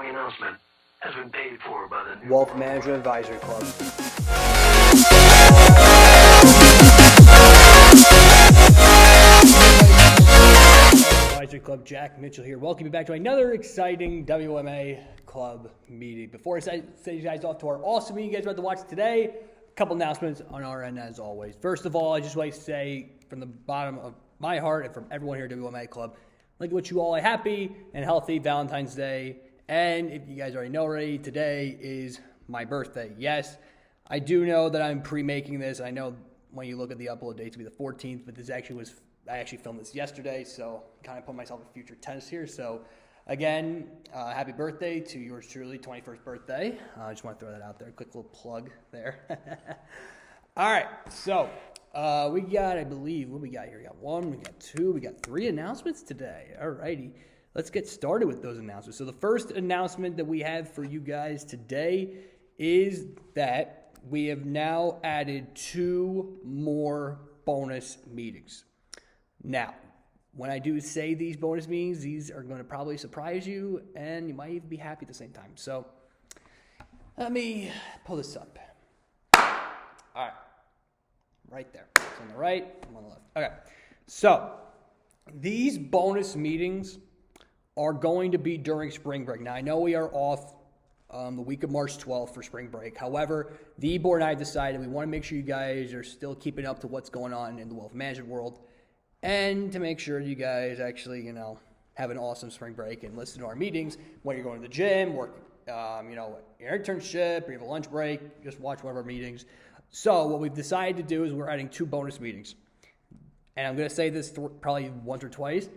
following announcement has been paid for by the Wealth Management Advisory Club. Advisory Club, Jack Mitchell here. Welcome you back to another exciting WMA Club meeting. Before I send you guys off to our awesome meeting you guys are about to watch today, a couple announcements on our end as always. First of all, I just want to say from the bottom of my heart and from everyone here at WMA Club, I'd like to wish you all a happy and healthy Valentine's Day. And if you guys already know already, today is my birthday. Yes, I do know that I'm pre-making this. I know when you look at the upload date, it's going to be the 14th, but I actually filmed this yesterday, so kind of put myself in future tense here. So again, happy birthday to yours truly, 21st birthday. I just want to throw that out there. Quick little plug there. All right, so we got, I believe, what we got here? We got one, we got two, we got three announcements today. All righty, let's get started with those announcements. So the first announcement that we have for you guys today is that we have now added 2 more bonus meetings. Now, when I do say these bonus meetings, these are going to probably surprise you, and you might even be happy at the same time. So let me pull this up. All right. Right there. It's on the right, I'm on the left. Okay. So these bonus meetings are going to be during spring break. Now, I know we are off the week of March 12th for spring break. However, the board and I decided we want to make sure you guys are still keeping up to what's going on in the wealth management world, and to make sure you guys actually, have an awesome spring break and listen to our meetings when you're going to the gym, work, your internship, or you have a lunch break, just watch one of our meetings. So what we've decided to do is we're adding 2 bonus meetings. And I'm going to say this probably once or twice.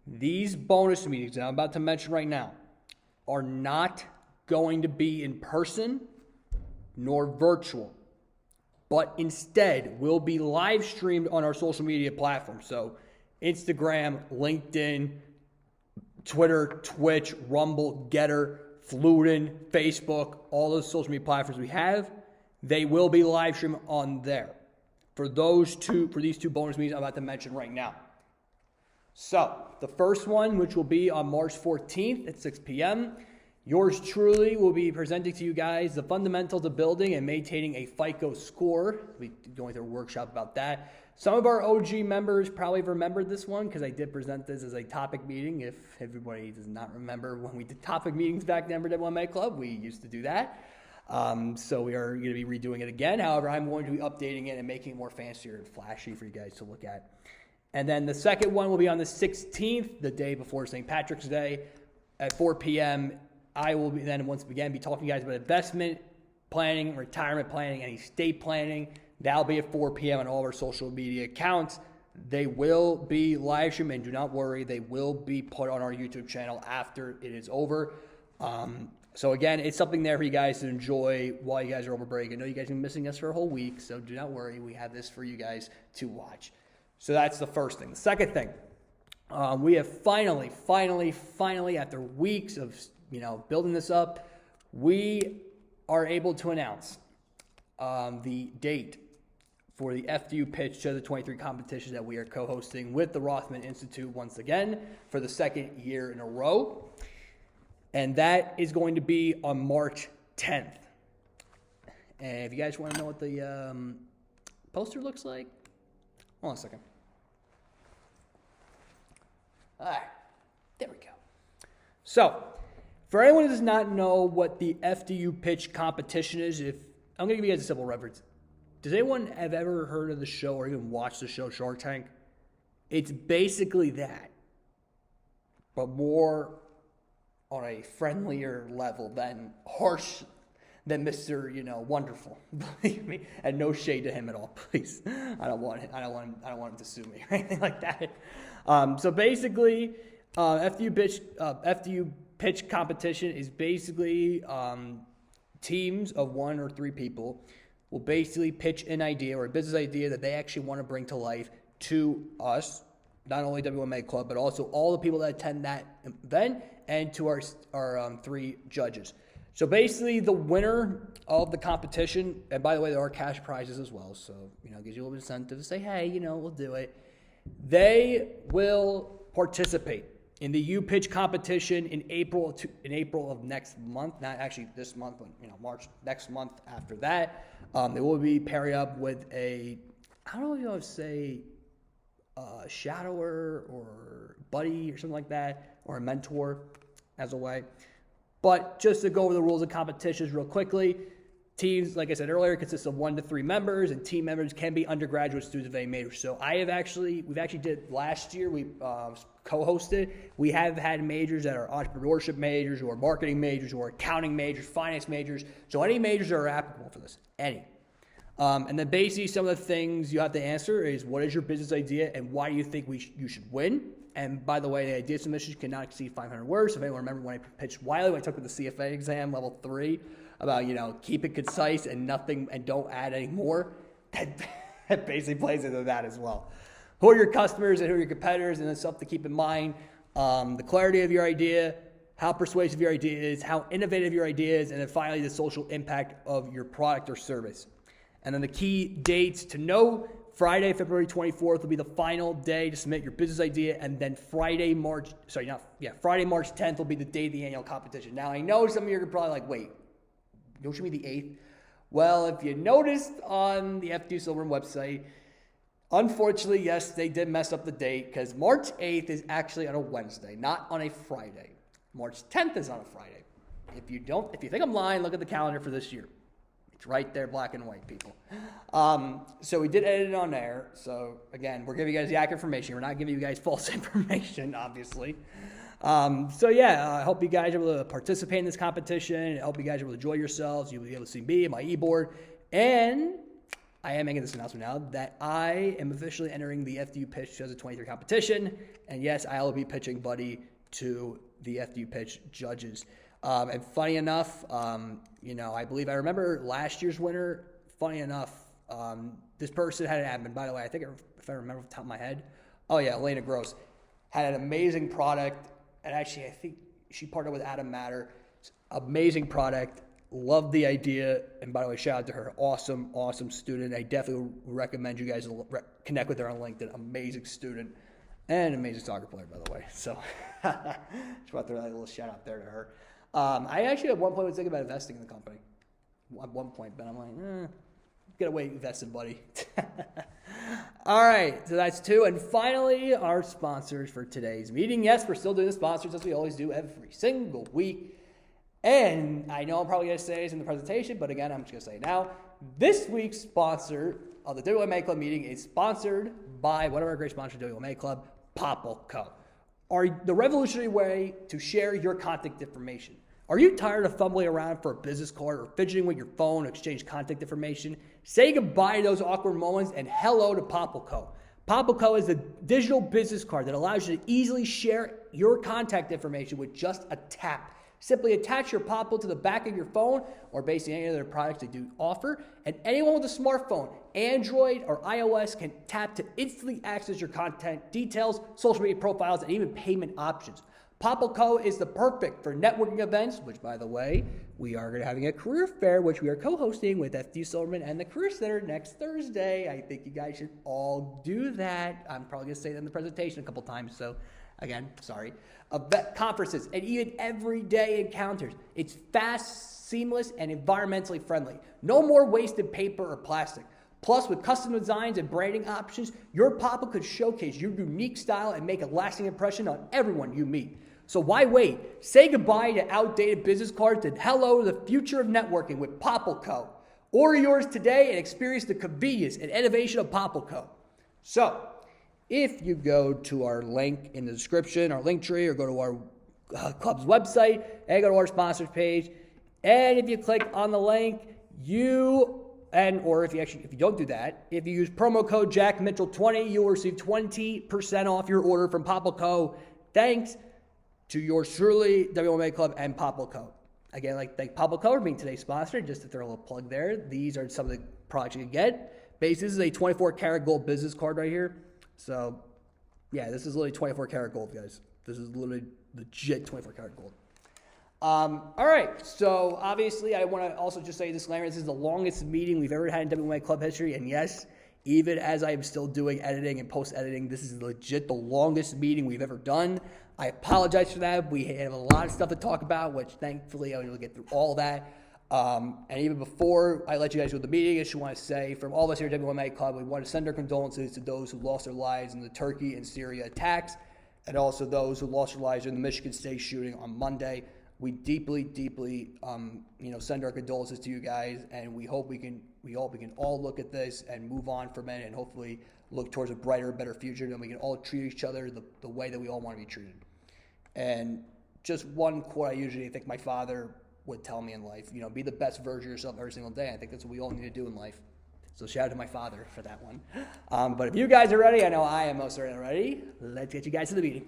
These bonus meetings that I'm about to mention right now are not going to be in person nor virtual, but instead will be live streamed on our social media platforms. So Instagram, LinkedIn, Twitter, Twitch, Rumble, Getter, Fluten, Facebook, all those social media platforms we have, they will be live streamed on there for these 2 bonus meetings I'm about to mention right now. So the first one, which will be on March 14th at 6 p.m., yours truly will be presenting to you guys the fundamentals of building and maintaining a FICO score. We'll be going through a workshop about that. Some of our OG members probably remembered this one because I did present this as a topic meeting. If everybody does not remember when we did topic meetings back then for WMA Club, we used to do that. So we are going to be redoing it again. However, I'm going to be updating it and making it more fancier and flashy for you guys to look at. And then the second one will be on the 16th, the day before St. Patrick's Day at 4 p.m. I will be then once again be talking to you guys about investment planning, retirement planning, and estate planning. That'll be at 4 p.m. on all of our social media accounts. They will be live streamed, and do not worry, they will be put on our YouTube channel after it is over. So again, it's something there for you guys to enjoy while you guys are over break. I know you guys have been missing us for a whole week, so do not worry. We have this for you guys to watch. So that's the first thing. The second thing, we have finally, after weeks of building this up, we are able to announce the date for the FDU Pitch to the 23 competition that we are co-hosting with the Rothman Institute once again for the second year in a row. And that is going to be on March 10th. And if you guys want to know what the poster looks like, hold on a second. All right, there we go. So, for anyone who does not know what the FDU Pitch competition is, I'm going to give you guys a simple reference. Does anyone have ever heard of the show or even watched the show Shark Tank? It's basically that, but more on a friendlier level than harsh than Mr. Wonderful. Believe me, and no shade to him at all, please. I don't want him to sue me or anything like that. So basically, FDU Pitch competition is basically teams of 1 or 3 people will basically pitch an idea or a business idea that they actually want to bring to life to us, not only WMA Club, but also all the people that attend that event and to our 3 judges. So basically the winner of the competition, and by the way, there are cash prizes as well, so, it gives you a little incentive to say, hey, we'll do it. They will participate in the U-Pitch competition in April of next month, not actually this month, but March next month after that, they will be pairing up with I don't know if you want to say shadower or buddy or something like that, or a mentor as a way. But just to go over the rules of competitions real quickly, teams, like I said earlier, consist of 1 to 3 members, and team members can be undergraduate students of any major. So we've actually did last year, we co-hosted. We have had majors that are entrepreneurship majors, or marketing majors, or accounting majors, finance majors. So any majors are applicable for this, any. And then basically some of the things you have to answer is, what is your business idea and why do you think you should win? And by the way, the idea submissions cannot exceed 500 words. So if anyone remember when I pitched Wiley, when I took the CFA exam, level 3, about, keep it concise and don't add any more, that basically plays into that as well. Who are your customers and who are your competitors, and that's stuff to keep in mind. The clarity of your idea, how persuasive your idea is, how innovative your idea is, and then finally the social impact of your product or service. And then the key dates to know: Friday, February 24th will be the final day to submit your business idea, and then Friday, March 10th will be the day of the annual competition. Now, I know some of you are probably like, wait, don't you mean the 8th? Well, if you noticed on the FDU Silberman website, unfortunately, yes, they did mess up the date, because March 8th is actually on a Wednesday, not on a Friday. March 10th is on a Friday. If you think I'm lying, look at the calendar for this year. It's right there, black and white, people. So we did edit it on there. So again, we're giving you guys the accurate information. We're not giving you guys false information, obviously. I hope you guys are able to participate in this competition. I hope you guys are able to enjoy yourselves. You'll be able to see me and my e-board. And I am making this announcement now that I am officially entering the FDU Pitch 2023 competition. And yes, I will be pitching Buddy to the FDU Pitch judges. And funny enough, I believe I remember last year's winner. Funny enough, this person had an admin. By the way, I think if I remember off the top of my head, Elena Gross had an amazing product. And actually, I think she partnered with Adam Matter. Amazing product. Loved the idea. And by the way, shout out to her. Awesome, awesome student. I definitely recommend you guys connect with her on LinkedIn. Amazing student. And amazing soccer player, by the way. So, just want to throw that little shout out there to her. I actually at one point was thinking about investing in the company. At one point, but I'm like, get away investing, buddy. All right, so that's 2. And finally, our sponsors for today's meeting. Yes, we're still doing the sponsors as we always do every single week. And I know I'm probably going to say this in the presentation, but again, I'm just going to say it now. This week's sponsor of the WMA Club meeting is sponsored by one of our great sponsors, WMA Club, Popple Co. The revolutionary way to share your contact information. Are you tired of fumbling around for a business card or fidgeting with your phone to exchange contact information? Say goodbye to those awkward moments and hello to Popple Co. Popple Co is a digital business card that allows you to easily share your contact information with just a tap. Simply attach your Popple to the back of your phone or basically any other products they do offer, and anyone with a smartphone, Android or iOS, can tap to instantly access your content details, social media profiles, and even payment options. Popple Co is the perfect for networking events, which, by the way, we are going to having a career fair, which we are co-hosting with FDU Silberman and the Career Center next Thursday. I think you guys should all do that. I'm probably going to say that in the presentation a couple times, so again, sorry. Event conferences and even everyday encounters. It's fast, seamless, and environmentally friendly. No more wasted paper or plastic. Plus, with custom designs and branding options, your Popple could showcase your unique style and make a lasting impression on everyone you meet. So why wait? Say goodbye to outdated business cards and hello to the future of networking with Popple Co. Order yours today and experience the convenience and innovation of Popple Co. So, if you go to our link in the description, our link tree, or go to our club's website and go to our sponsors page, and if you click on the link, if you don't do that, if you use promo code JackMitchell20, you will receive 20% off your order from Popple Co. Thanks to yours truly, WMA Club and Popple Co. Again, thank Popple Co for being today's sponsor. Just to throw a little plug there, these are some of the products you can get. Basically, this is a 24-karat gold business card right here. So, yeah, this is literally 24-karat gold, guys. This is literally legit 24-karat gold. All right, so obviously I want to also just say a disclaimer. This is the longest meeting we've ever had in WMA Club history, and yes, even as I am still doing editing and post-editing, this is legit the longest meeting we've ever done. I apologize for that. We have a lot of stuff to talk about, which thankfully I was able to get through all that. And even before I let you guys go to the meeting, I just want to say, from all of us here at WMA Club, we want to send our condolences to those who lost their lives in the Turkey and Syria attacks, and also those who lost their lives in the Michigan State shooting on Monday. We deeply, send our condolences to you guys, and we hope we can all look at this and move on from it, and hopefully look towards a brighter, better future, and we can all treat each other the way that we all want to be treated. And just one quote I usually think my father would tell me in life, be the best version of yourself every single day. I think that's what we all need to do in life. So shout out to my father for that one. But if you guys are ready, I know I am most certainly ready. Let's get you guys to the meeting.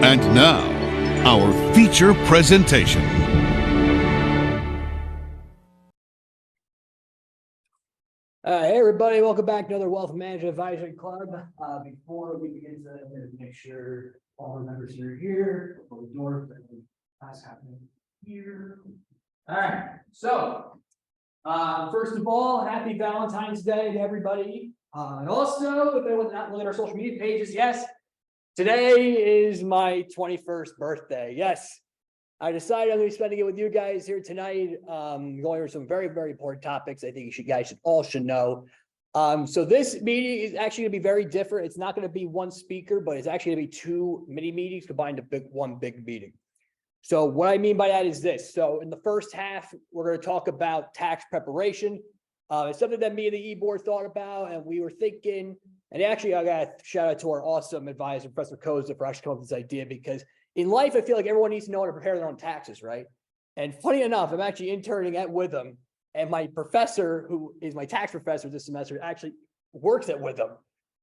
And now, our feature presentation. Hey everybody, welcome back to another Wealth Management Advisory Club. Before we begin, make sure all the members are here. Open the door, that's happening here. All right, so first of all, happy Valentine's Day to everybody. And also, if anyone's not looking at our social media pages, yes, today is my 21st birthday. Yes, I decided I'm going to be spending it with you guys here tonight, going over some very, very important topics I think you guys all should know. So this meeting is actually going to be very different. It's not going to be one speaker, but it's actually going to be two mini meetings combined to one big meeting. So what I mean by that is this. So in the first half, we're going to talk about tax preparation. It's something that me and the e-board thought about, and we were thinking, and actually I got to shout out to our awesome advisor, Professor Koza, for actually coming up with this idea, because in life, I feel like everyone needs to know how to prepare their own taxes, right? And funny enough, I'm actually interning at WITHM, and my professor, who is my tax professor this semester, actually works at WITHM.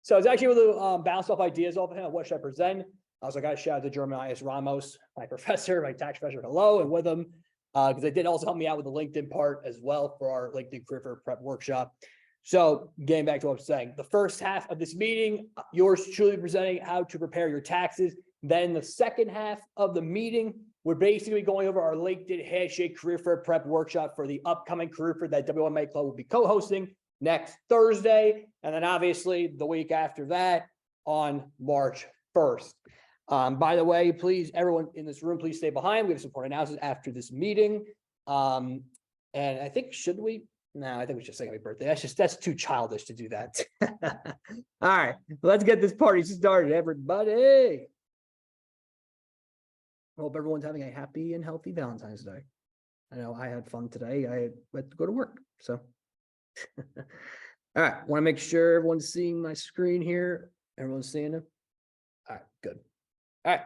So I was actually able to bounce off ideas off of him. What should I present? I was like, I got to shout out to German IS Ramos, my professor, my tax professor, hello, and WITHM, because they did also help me out with the LinkedIn part as well for our LinkedIn Career Prep workshop. So getting back to what I'm saying, the first half of this meeting, yours truly presenting how to prepare your taxes. Then the second half of the meeting, we're basically going over our LinkedIn Handshake Career Fair Prep workshop for the upcoming Career Fair that WMA Club will be co-hosting next Thursday. And then obviously the week after that on March 1st. By the way, please, everyone in this room, please stay behind. We have some important announcements after this meeting. And I think, no, I think we should say happy birthday. That's too childish to do that. All right, let's get this party started, everybody. I hope everyone's having a happy and healthy Valentine's Day. I know I had fun today. I had to go to work, so. All right, want to make sure everyone's seeing my screen here. Everyone's seeing it? All right, good. All right,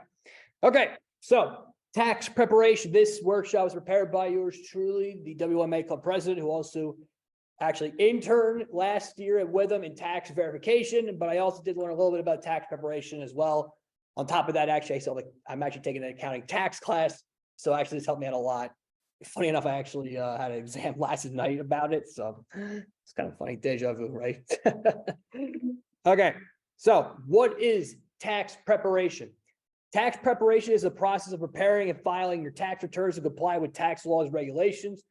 okay, so tax preparation. This workshop was prepared by yours truly, the WMA Club President, who also actually interned last year at WITHM in tax verification, but I also did learn a little bit about tax preparation as well. On top of that, actually, I'm actually taking an accounting tax class, so actually this helped me out a lot. Funny enough, I actually had an exam last night about it, so it's kind of funny, deja vu, right? Okay, so what is tax preparation? Tax preparation is the process of preparing and filing your tax returns to comply with tax laws and regulations.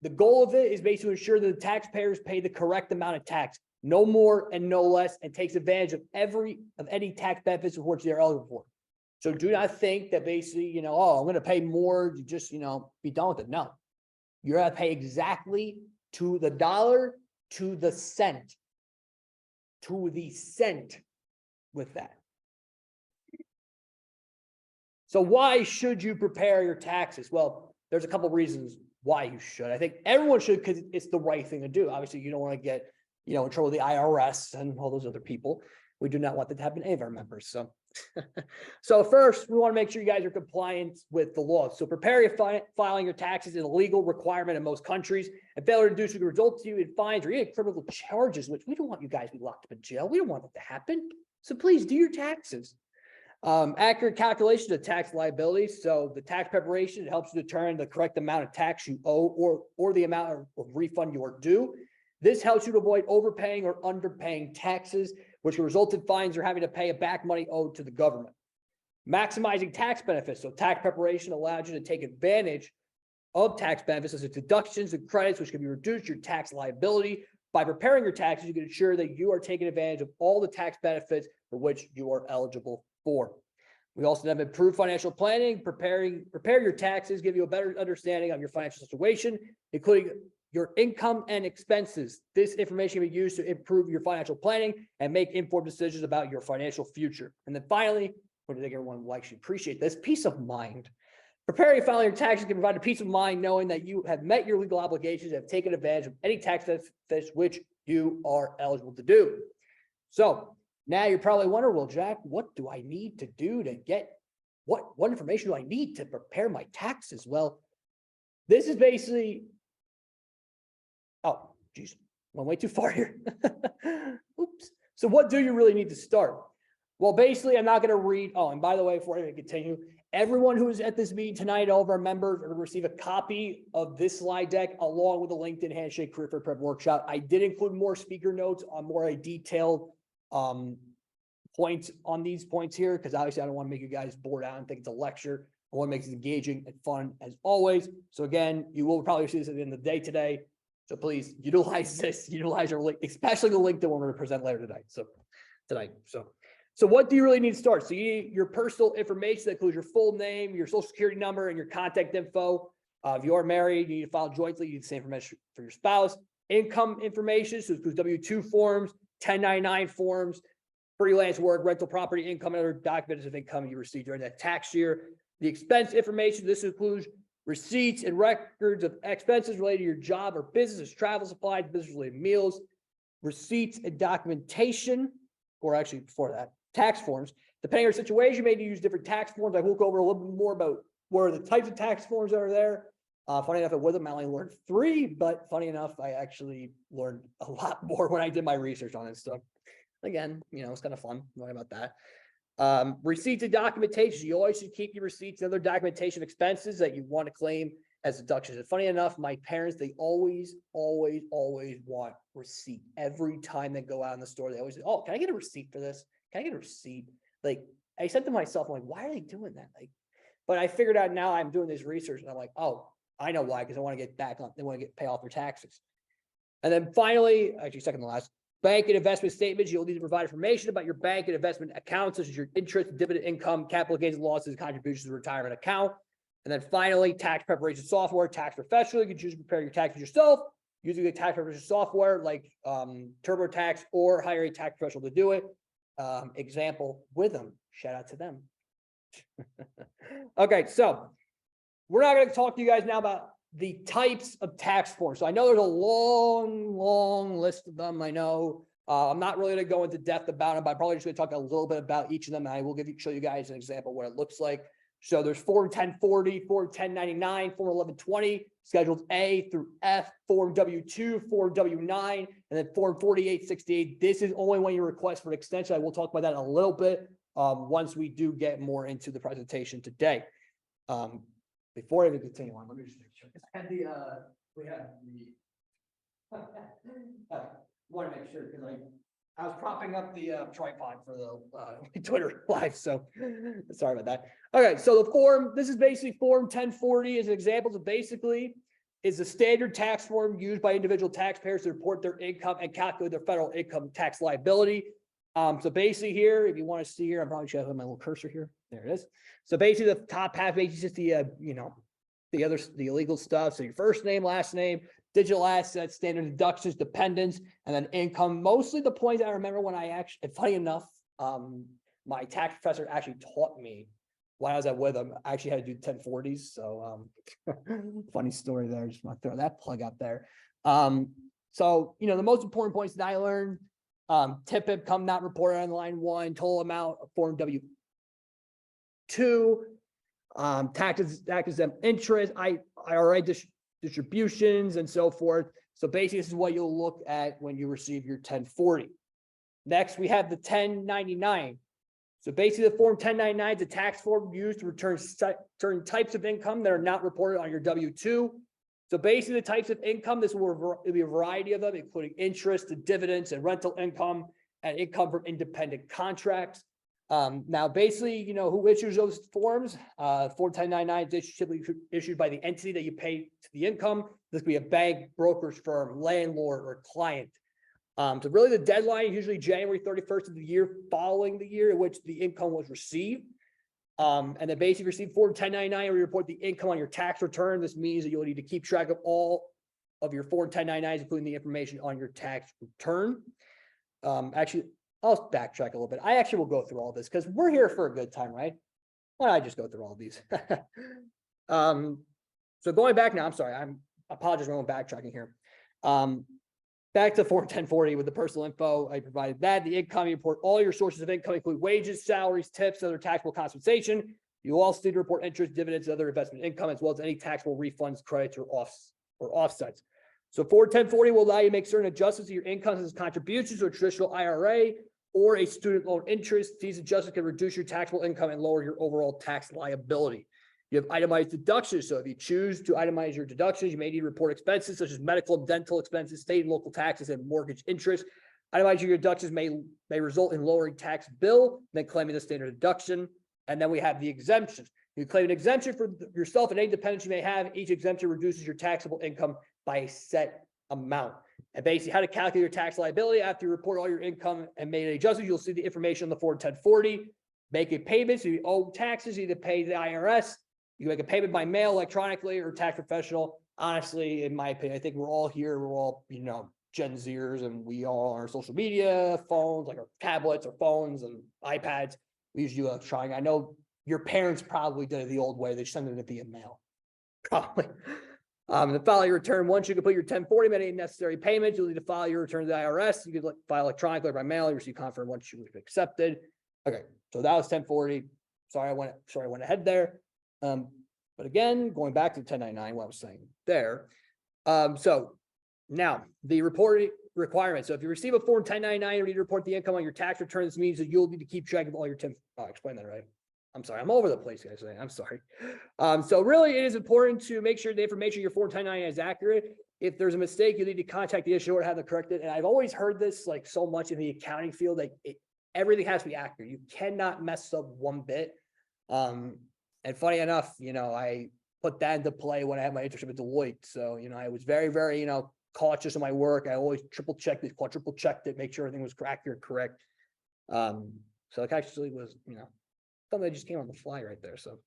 The goal of it is basically to ensure that the taxpayers pay the correct amount of tax, no more and no less, and takes advantage of any tax benefits for which they're eligible for. So do not think that basically, oh, I'm going to pay more to just, be done with it. No, you're going to pay exactly to the dollar, to the cent with that. So why should you prepare your taxes? Well, there's a couple of reasons why you should. I think everyone should, because it's the right thing to do. Obviously, you don't want to get, in trouble with the IRS and all those other people. We do not want that to happen to any of our members. So, so first, we want to make sure you guys are compliant with the law. So prepare your filing your taxes is a legal requirement in most countries. And failure to do so could result to you in fines or even criminal charges, which we don't want you guys to be locked up in jail. We don't want that to happen. So please do your taxes. Accurate calculation of tax liabilities. So the tax preparation, it helps you determine the correct amount of tax you owe or the amount of refund you are due. This helps you to avoid overpaying or underpaying taxes, which can result in fines or having to pay back money owed to the government. Maximizing tax benefits. So tax preparation allows you to take advantage of tax benefits such as deductions and credits, which can reduce your tax liability By preparing your taxes, you can ensure that you are taking advantage of all the tax benefits for which you are eligible for. We also have improved financial planning. Prepare your taxes, give you a better understanding of your financial situation, including your income and expenses. This information can be used to improve your financial planning and make informed decisions about your financial future. And then finally, I think everyone will actually appreciate this, peace of mind. Preparing and filing your taxes can provide a peace of mind knowing that you have met your legal obligations and have taken advantage of any tax benefits which you are eligible to do. So now you're probably wondering, well, Jack, what do I need to do to get, what information do I need to prepare my taxes? Well, this is basically, oh, geez, went way too far here. Oops. So what do you really need to start? Well, basically, I'm not going to read. Oh, and by the way, before I continue, everyone who is at this meeting tonight, all of our members are going to receive a copy of this slide deck along with the LinkedIn Handshake Career Fair Prep Workshop. I did include more speaker notes on more detailed points on these points here, because obviously I don't want to make you guys bored out and think it's a lecture. I want to make it engaging and fun as always. So again, you will probably see this at the end of the day today. So please utilize this, utilize your link, especially the link that we're going to present later tonight. So what do you really need to start? So you need your personal information that includes your full name, your social security number, and your contact info. If you are married, you need to file jointly. You need the same information for your spouse. Income information, so it includes W-2 forms, 1099 forms, freelance work, rental property income, and other documents of income you received during that tax year. The expense information, this includes receipts and records of expenses related to your job or business, travel supplies, business-related meals, receipts and documentation, or actually before that, tax forms. Depending on your situation, you may need to use different tax forms. I will go over a little bit more about what are the types of tax forms that are there. Funny enough, with them, I only learned 3, but funny enough, I actually learned a lot more when I did my research on it. So again, it's kind of fun. Worry about that. Receipts and documentation. You always should keep your receipts and other documentation expenses that you want to claim as deductions. And funny enough, my parents, they always want receipt. Every time they go out in the store, they always say, oh, can I get a receipt for this? Can I get a receipt? Like, I said to myself, I'm like, why are they doing that? Like, but I figured out now I'm doing this research and I'm like, oh, I know why, because I want to get back on, they want to pay off their taxes. And then finally, actually second to last, bank and investment statements. You'll need to provide information about your bank and investment accounts, such as your interest, dividend income, capital gains and losses, contributions to the retirement account. And then finally, tax preparation software, tax professional. You can choose to prepare your taxes yourself using the tax preparation software like TurboTax, or hire a tax professional to do it. Example, WITHM. Shout out to them. Okay, so we're not going to talk to you guys now about the types of tax forms. So I know there's a long list of them. I know I'm not really going to go into depth about them, but I'm probably just going to talk a little bit about each of them. And I will show you guys an example of what it looks like. So there's Form 1040, Form 1099, Form 1120, Schedules A through F, Form W-2, Form W-9, and then Form 4868. This is only when you request for an extension. I will talk about that in a little bit once we do get more into the presentation today. Before I even continue on, let me just make sure. We have want to make sure because I was propping up the tripod for the Twitter live, so sorry about that. Okay, so the form, this is basically Form 1040 as an example. So basically, is a standard tax form used by individual taxpayers to report their income and calculate their federal income tax liability. So basically here, if you want to see here, I'm probably should have my little cursor here. There it is. So basically, the top half page is just the the illegal stuff. So your first name, last name, digital assets, standard deductions, dependents, and then income. Mostly the points I remember when I actually, funny enough, my tax professor actually taught me when I was at WITHM. I actually had to do 1040s. So funny story there. Just want to throw that plug out there. So, the most important points that I learned, tip income not reported on line 1, total amount of Form W-2, tax exempt interest, IRA distributions, and so forth. So basically, this is what you'll look at when you receive your 1040. Next, we have the 1099. So basically, the Form 1099 is a tax form used to return certain types of income that are not reported on your W-2. So basically, the types of income, this will be a variety of them, including interest and dividends and rental income and income from independent contracts. Now, basically, who issues those forms? Form 1099 is typically issued by the entity that you pay to the income. This could be a bank, brokerage firm, landlord, or client. So really the deadline is usually January 31st of the year following the year in which the income was received. And then basically receive Form 1099 where you report the income on your tax return. This means that you'll need to keep track of all of your Form 1099s, including the information on your tax return. Actually, I'll backtrack a little bit. I actually will go through all this because we're here for a good time, right? Why don't I just go through all of these? So going back now, I'm sorry, I apologize for backtracking here. Back to Form 1040 with the personal info, I provided that. The income, you report all your sources of income, include wages, salaries, tips, other taxable compensation. You also need to report interest, dividends, and other investment income, as well as any taxable refunds, credits, or offsets. So Form 1040 will allow you to make certain adjustments to your income as contributions to a traditional IRA or a student loan interest. These adjustments can reduce your taxable income and lower your overall tax liability. You have itemized deductions. So if you choose to itemize your deductions, you may need to report expenses such as medical and dental expenses, state and local taxes, and mortgage interest. Itemizing your deductions may result in lowering tax bill than claiming the standard deduction. And then we have the exemptions. You claim an exemption for yourself and any dependents you may have. Each exemption reduces your taxable income by a set amount. And basically how to calculate your tax liability after you report all your income and made any adjustments, you'll see the information on the Form 1040. Make a payment. So you owe taxes, you either pay the IRS. You can make a payment by mail, electronically, or tax professional. Honestly, in my opinion, I think we're all here. We're all, Gen Zers, and we all are social media, phones, like our tablets or phones and iPads. We usually do electronic. I know your parents probably did it the old way. They send it via mail. Probably. To file your return, once you complete your 1040, make any necessary payments, you'll need to file your return to the IRS. You can file electronically or by mail. You receive confirm once you accepted. Okay, so that was 1040. Sorry, I went ahead there. But again, going back to 1099, what I was saying there. So now the reporting requirements. So if you receive a Form 1099 or need to report the income on your tax return, this means that you'll need to keep track of all your I'll explain that right. I'm sorry, I'm all over the place, guys. I'm sorry. So really it is important to make sure the information in your Form 1099 is accurate. If there's a mistake, you need to contact the issuer to have them corrected. And I've always heard this like so much in the accounting field, like everything has to be accurate. You cannot mess up one bit. And funny enough, I put that into play when I had my internship at Deloitte. So, I was very, very, cautious of my work. I always triple checked it, quadruple checked it, make sure everything was accurate, correct. So it actually was, something that just came on the fly right there. So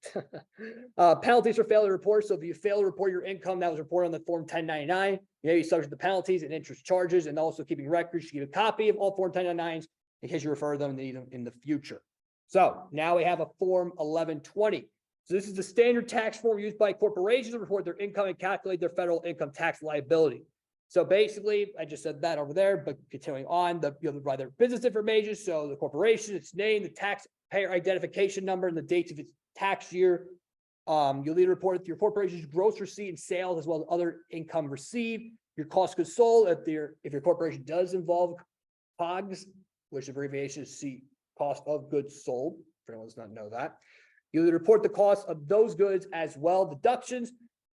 penalties for failure to report. So if you fail to report your income that was reported on the Form 1099, you may be subject to penalties and interest charges, and also keeping records. You keep a copy of all Form 1099s in case you refer them to need them in the future. So now we have a Form 1120. So this is the standard tax form used by corporations to report their income and calculate their federal income tax liability. So basically, I just said that over there, but continuing on, you'll provide their business information. So the corporation, its name, the taxpayer identification number, and the dates of its tax year. You'll need to report your corporation's gross receipt and sales, as well as other income received, your cost of goods sold, if your corporation does involve COGS, which abbreviation is cost of goods sold, for anyone who does not know that. You report the cost of those goods as well. Deductions.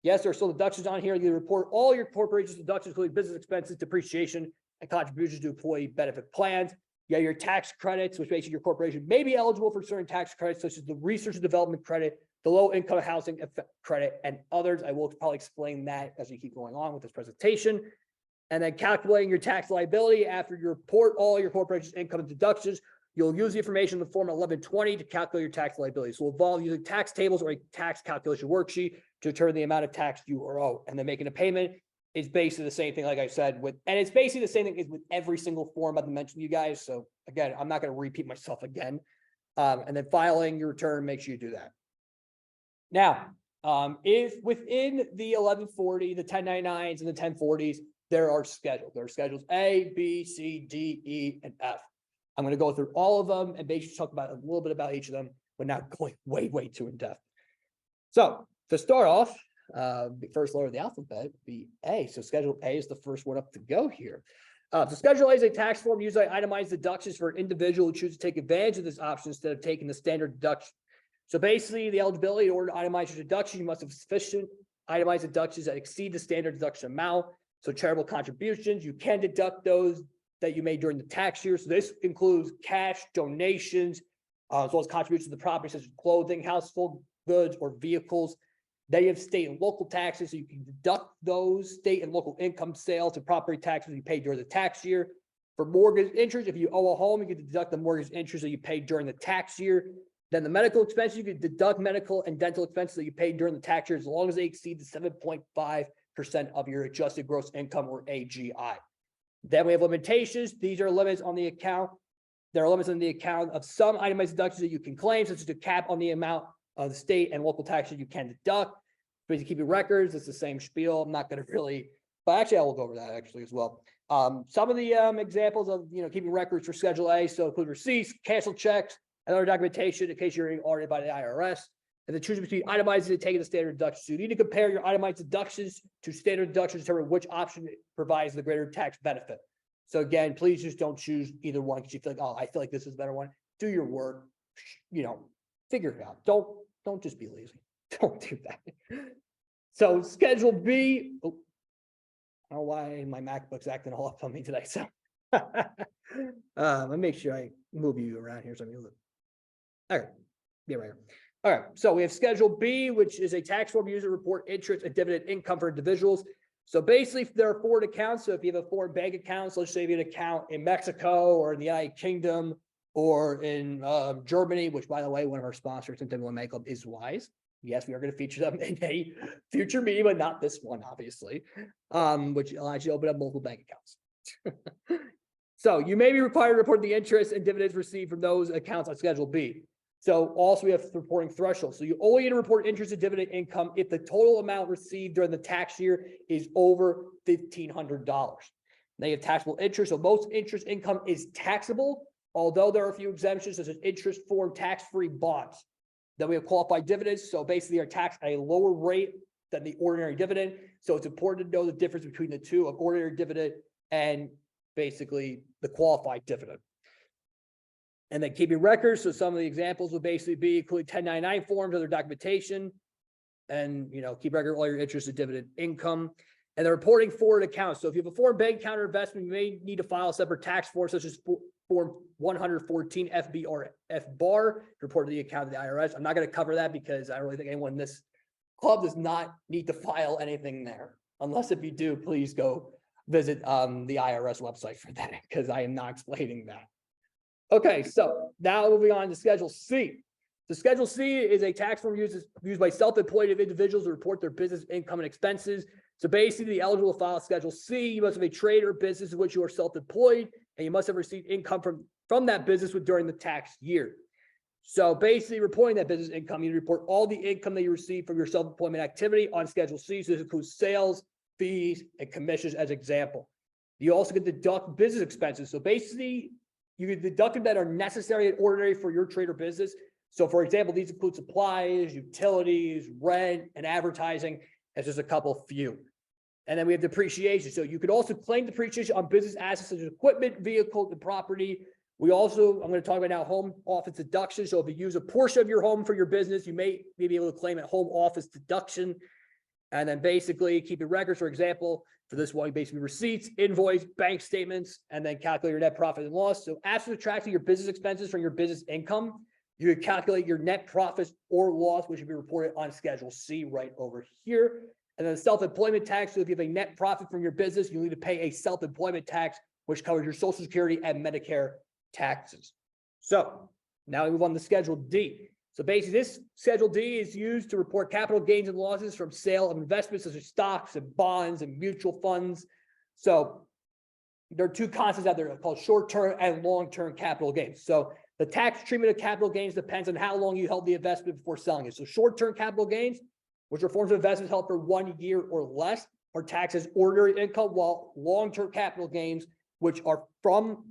Yes, there are still deductions on here. You report all your corporation's deductions, including business expenses, depreciation, and contributions to employee benefit plans. You have your tax credits, which basically your corporation may be eligible for certain tax credits, such as the research and development credit, the low income housing credit, and others. I will probably explain that as we keep going on with this presentation. And then calculating your tax liability after you report all your corporation's income and deductions. You'll use the information in the Form 1120 to calculate your tax liability. So we'll involve using tax tables or a tax calculation worksheet to determine the amount of tax you owe. And then making a payment is basically the same thing, like I said, and it's basically the same thing as with every single form I've mentioned to you guys. So again, I'm not going to repeat myself again. And then filing your return, make sure you do that. Now, if within the 1140, the 1099s and the 1040s, there are schedules. There are schedules A, B, C, D, E, and F. I'm going to go through all of them and basically talk about a little bit about each of them, but not going way, way too in depth. So to start off, the first letter of the alphabet be A. So Schedule A is the first one up to go here. So Schedule A is a tax form used to itemize deductions for an individual who chooses to take advantage of this option instead of taking the standard deduction. So basically, the eligibility in order to itemize your deduction, you must have sufficient itemized deductions that exceed the standard deduction amount. So charitable contributions, you can deduct those that you made during the tax year. So this includes cash, donations, as well as contributions to the property, such as clothing, household goods, or vehicles. Then you have state and local taxes, so you can deduct those state and local income sales and property taxes you paid during the tax year. For mortgage interest, if you owe a home, you can deduct the mortgage interest that you paid during the tax year. Then the medical expenses, you can deduct medical and dental expenses that you paid during the tax year as long as they exceed the 7.5% of your adjusted gross income, or AGI. Then we have limitations. These are limits on the account. There are limits on the account of some itemized deductions that you can claim, such as the cap on the amount of the state and local taxes you can deduct. But you keep your records, it's the same spiel. I'm not going to really, but actually I will go over that actually as well. Some of the examples of keeping records for Schedule A, so include receipts, canceled checks, and other documentation in case you're being audited by the IRS. And then choose between itemized and taking the standard deductions. So you need to compare your itemized deductions to standard deductions to determine which option provides the greater tax benefit. So again, please just don't choose either one because you feel like, oh, I feel like this is a better one. Do your work, figure it out. Don't just be lazy. Don't do that. So Schedule B, I don't know why my MacBook's acting all up on me today. So let me make sure I move you around here. So I'm look. All right. Yeah, right here. All right. So we have Schedule B, which is a tax form used to report interest and dividend income for individuals. So basically, if there are foreign accounts, so if you have a foreign bank account, so let's say you have an account in Mexico or in the United Kingdom or in Germany, which, by the way, one of our sponsors in WMA Club is Wise. Yes, we are going to feature them in a future meeting, but not this one, obviously, which allows you to open up multiple bank accounts. So you may be required to report the interest and dividends received from those accounts on Schedule B. So also we have reporting thresholds. So you only need to report interest and dividend income if the total amount received during the tax year is over $1,500. Now you have taxable interest. So most interest income is taxable, although there are a few exemptions such as interest form tax-free bonds. Then we have qualified dividends. So basically are taxed at a lower rate than the ordinary dividend. So it's important to know the difference between the two of ordinary dividend and basically the qualified dividend. And then keeping records. So some of the examples would basically be including 1099 forms, other documentation, and keep record of all your interest and dividend income. And the reporting foreign accounts. So if you have a foreign bank account or investment, you may need to file a separate tax form, such as Form 114 FB or FBAR, to report to the account of the IRS. I'm not going to cover that because I don't really think anyone in this club does not need to file anything there. Unless if you do, please go visit the IRS website for that, because I am not explaining that. Okay, so now moving on to Schedule C. The Schedule C is a tax form used by self-employed individuals to report their business income and expenses. So basically, eligible to file Schedule C, you must have a trade or business in which you are self-employed, and you must have received income from that business during the tax year. So basically, reporting that business income, you report all the income that you receive from your self-employment activity on Schedule C. So this includes sales, fees, and commissions as example. You also can deduct business expenses. So basically, you can deduct them that are necessary and ordinary for your trade or business. So for example, these include supplies, utilities, rent, and advertising, as just a couple few. And then we have depreciation. So you could also claim depreciation on business assets such as equipment, vehicles, and property. I'm going to talk about now home office deduction. So if you use a portion of your home for your business, you may be able to claim a home office deduction. And then basically keeping records, for example, for this one, basically receipts, invoice, bank statements, and then calculate your net profit and loss. So after subtracting your business expenses from your business income, you can calculate your net profits or loss, which should be reported on Schedule C right over here. And then self-employment tax. So if you have a net profit from your business, you need to pay a self-employment tax, which covers your Social Security and Medicare taxes. So now we move on to Schedule D. So basically, this Schedule D is used to report capital gains and losses from sale of investments such as stocks and bonds and mutual funds. So there are two concepts out there called short-term and long-term capital gains. So the tax treatment of capital gains depends on how long you held the investment before selling it. So short-term capital gains, which are forms of investments held for 1 year or less, are taxed as ordinary income, while long-term capital gains, which are from,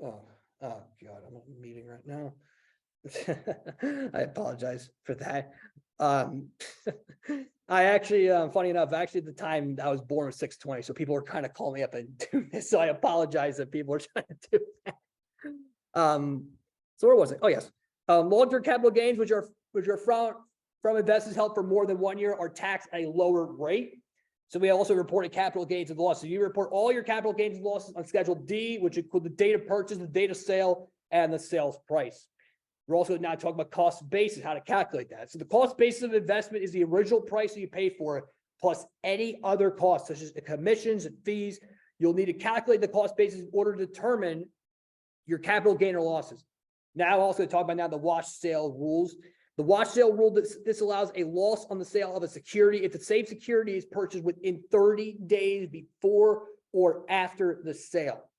oh God, I'm in a meeting right now. I apologize for that. I actually, funny enough, actually at the time I was born with 620, so people were kind of calling me up and doing this. So I apologize that people were trying to do that. So where was it? Oh yes, long-term capital gains, which are from investments held for more than 1 year, are taxed at a lower rate. So we also reported capital gains and losses. So you report all your capital gains and losses on Schedule D, which include the date of purchase, the date of sale, and the sales price. We're also now talking about cost basis, how to calculate that. So the cost basis of investment is the original price that you paid for it, plus any other costs, such as the commissions and fees you'll need to calculate the cost basis in order to determine your capital gain or losses. Now, also talk about now the wash sale rules. The wash sale rule, this allows a loss on the sale of a security if the same security is purchased within 30 days before or after the sale.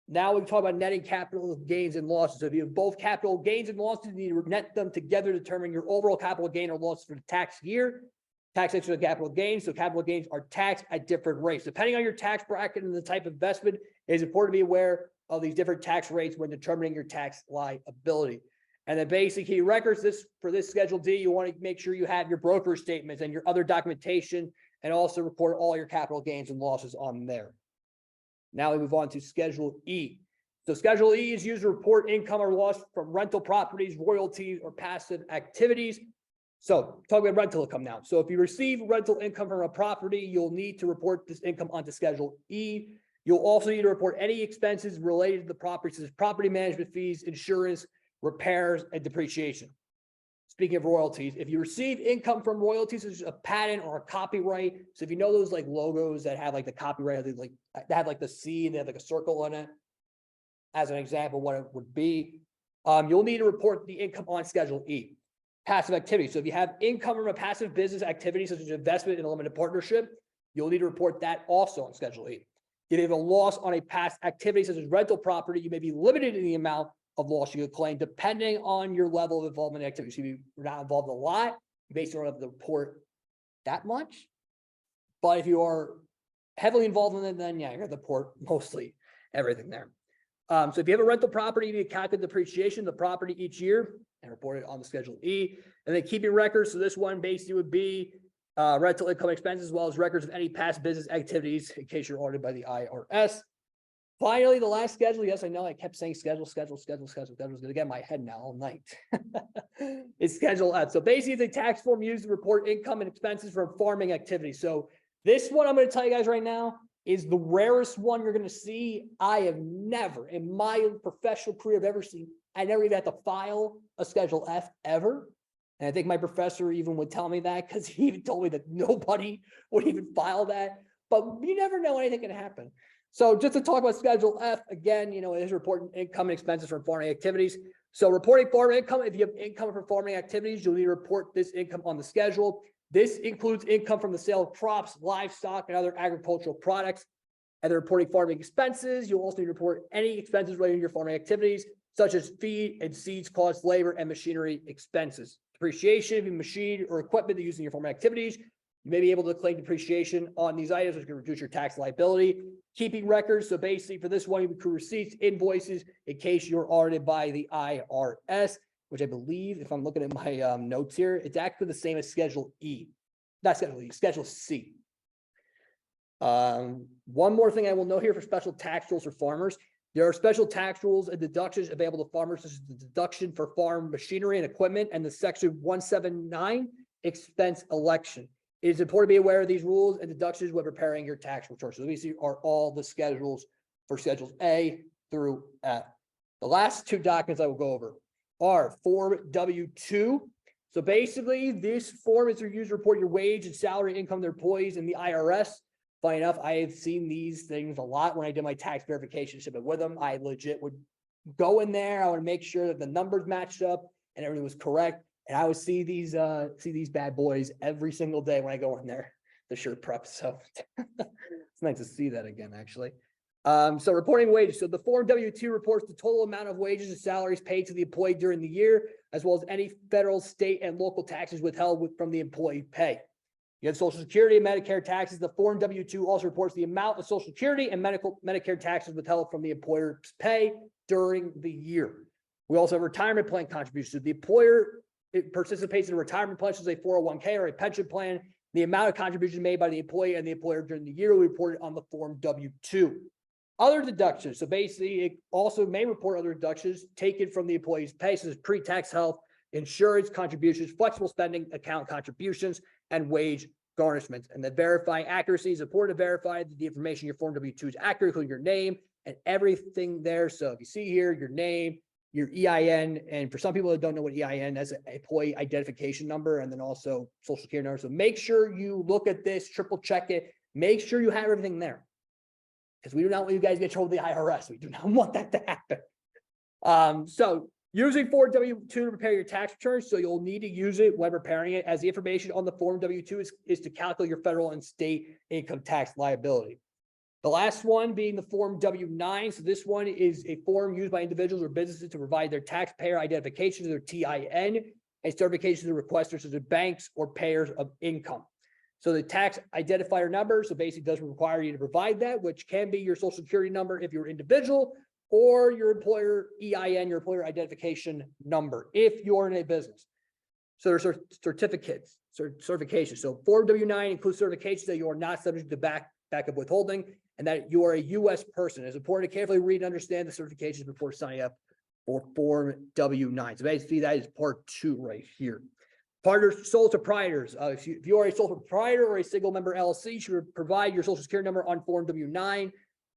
Now we talk about netting capital gains and losses. So if you have both capital gains and losses, you need to net them together to determine your overall capital gain or loss for the tax year. Tax extra capital gains. So capital gains are taxed at different rates. Depending on your tax bracket and the type of investment, it is important to be aware of these different tax rates when determining your tax liability. And then basic key records, for this Schedule D, you want to make sure you have your broker statements and your other documentation, and also report all your capital gains and losses on there. Now we move on to Schedule E. So Schedule E is used to report income or loss from rental properties, royalties, or passive activities. So talk about rental income now. So if you receive rental income from a property, you'll need to report this income onto Schedule E. You'll also need to report any expenses related to the property, such as property management fees, insurance, repairs, and depreciation. Speaking of royalties, if you receive income from royalties, such as a patent or a copyright, so if you know those like logos that have like the copyright, they have like the C and they have like a circle on it, as an example, what it would be, you'll need to report the income on Schedule E. Passive activity. So if you have income from a passive business activity, such as investment in a limited partnership, you'll need to report that also on Schedule E. If you have a loss on a past activity, such as rental property, you may be limited in the amount of loss you could claim, depending on your level of involvement in activity. So if you're not involved a lot, you basically don't have to report that much. But if you are heavily involved in it, then yeah, you're going to report mostly everything there. So if you have a rental property, you need to calculate depreciation of the property each year and report it on the Schedule E. And then keeping records. So this one basically would be rental income expenses, as well as records of any past business activities in case you're audited by the IRS. Finally, the last schedule. Yes, I know I kept saying schedule. It's going to get in my head now all night. It's Schedule F. So basically, it's a tax form used to report income and expenses from farming activities. So this one I'm going to tell you guys right now is the rarest one you're going to see. I have never, in my professional career, I've ever seen. I never even had to file a Schedule F ever. And I think my professor even would tell me that, because he even told me that nobody would even file that. But you never know, anything can happen. So just to talk about Schedule F, again, it is reporting income and expenses from farming activities. So reporting farm income, if you have income from farming activities, you'll need to report this income on the schedule. This includes income from the sale of crops, livestock, and other agricultural products. And then reporting farming expenses, you'll also need to report any expenses related to your farming activities, such as feed and seeds costs, labor, and machinery expenses. Depreciation of machine or equipment that you use in your farming activities. You may be able to claim depreciation on these items, which can reduce your tax liability. Keeping records. So basically for this one, you would accrue receipts, invoices in case you're audited by the IRS, which I believe, if I'm looking at my notes here, it's actually the same as Schedule E. Not Schedule E, Schedule C. One more thing I will note here for special tax rules for farmers. There are special tax rules and deductions available to farmers, such as the deduction for farm machinery and equipment and the Section 179 expense election. It is important to be aware of these rules and deductions when preparing your tax return. So these are all the schedules for Schedules A through F. The last two documents I will go over are Form W-2. So basically, this form is used to report your wage and salary income to employees in the IRS. Funny enough, I have seen these things a lot when I did my tax verification shipment with them. I legit would go in there. I would make sure that the numbers matched up and everything was correct. And I would see these bad boys every single day when I go in there, the shirt prep. So it's nice to see that again, actually. So reporting wages. So the Form W-2 reports the total amount of wages and salaries paid to the employee during the year, as well as any federal, state, and local taxes withheld from the employee pay. You have Social Security and Medicare taxes. The Form W-2 also reports the amount of Social Security and Medicare taxes withheld from the employer's pay during the year. We also have retirement plan contributions. The employer participates in a retirement plan, such as a 401k or a pension plan. The amount of contributions made by the employee and the employer during the year will be reported on the Form W-2. Other deductions. So basically, it also may report other deductions taken from the employee's pay, such as pre-tax health, insurance contributions, flexible spending account contributions, and wage garnishments. And then verifying accuracy is important to verify that the information in your Form W-2 is accurate, including your name and everything there. So if you see here, your name, your EIN, and for some people that don't know what EIN, that's an employee identification number, and then also Social Security number. So make sure you look at this, triple check it, make sure you have everything there. because we do not want you guys to get trouble with the IRS. We do not want that to happen. So using Form W-2 to prepare your tax returns, so you'll need to use it when preparing it, as the information on the Form W-2 is to calculate your federal and state income tax liability. The last one being the Form W-9. So this one is a form used by individuals or businesses to provide their taxpayer identification to their TIN and certification to requesters, such as banks or payers of income. So the tax identifier number, so basically doesn't require you to provide that, which can be your social security number if you're an individual, or your employer EIN, your employer identification number, if you're in a business. So there's certificates, certification. So Form W-9 includes certifications that you are not subject to backup withholding, and that you are a U.S. person. It's important to carefully read and understand the certifications before signing up for Form W-9. So basically that is part 2 right here. Partners, sole proprietors. If you are a sole proprietor or a single member LLC, you should provide your social security number on Form W-9.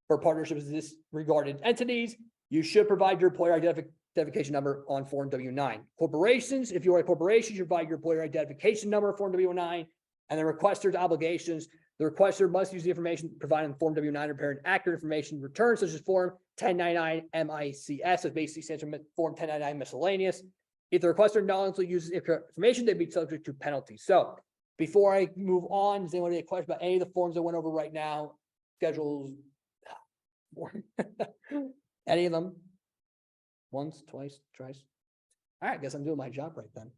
For partnerships with disregarded entities, you should provide your employer identification number on Form W-9. Corporations, if you are a corporation, you should provide your employer identification number on Form W-9. And the requester's obligations, the requester must use the information provided in Form W-9 to prepare an accurate information return, such as Form 1099 MICS, that basically stands for Form 1099 miscellaneous. If the requester knowingly uses information, they'd be subject to penalties. So before I move on, does anyone have any questions about any of the forms I went over right now? Schedules, any of them? Once, twice, thrice? All right, I guess I'm doing my job right then.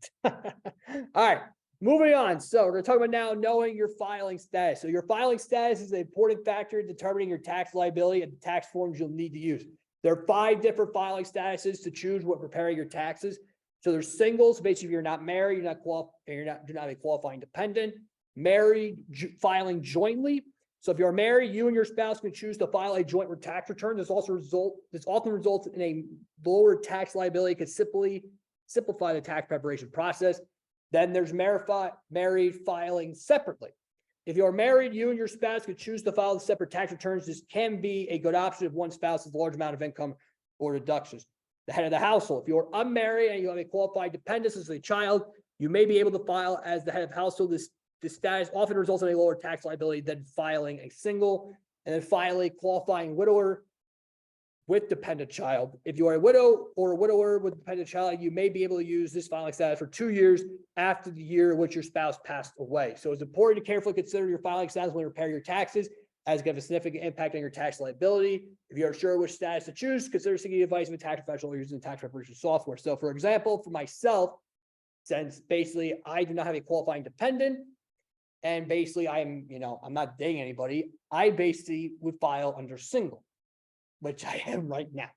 All right, moving on. So we're going to talk about now knowing your filing status. So your filing status is an important factor in determining your tax liability and the tax forms you'll need to use. There are 5 different filing statuses to choose when preparing your taxes. So there's singles, basically if you're not married, do not a qualifying dependent. Married, filing jointly. So if you're married, you and your spouse can choose to file a joint tax return. This often results in a lower tax liability, could simplify the tax preparation process. Then there's married filing separately. If you're married, you and your spouse could choose to file separate tax returns. This can be a good option if one spouse has a large amount of income or deductions. The head of the household. If you're unmarried and you have a qualified dependent as a child, you may be able to file as the head of the household. This status often results in a lower tax liability than filing a single. And then finally, qualifying widower with dependent child. If you are a widow or a widower with dependent child, you may be able to use this filing status for 2 years after the year in which your spouse passed away. So it's important to carefully consider your filing status when you prepare your taxes, as it can have a significant impact on your tax liability. If you're unsure which status to choose, consider seeking advice from a tax professional or using tax preparation software. So for example, for myself, since basically I do not have a qualifying dependent, and basically I'm not dating anybody, I basically would file under single, which I am right now.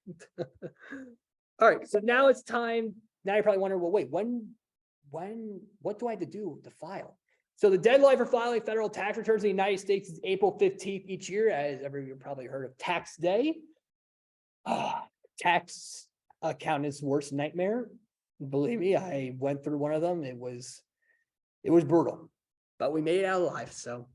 All right, so now it's time. Now you're probably wondering, well, wait, what do I have to do to file? So the deadline for filing federal tax returns in the United States is April 15th each year, as you've probably heard of tax day. Tax accountant's worst nightmare. Believe me, I went through one of them. It was brutal, but we made it out alive. So,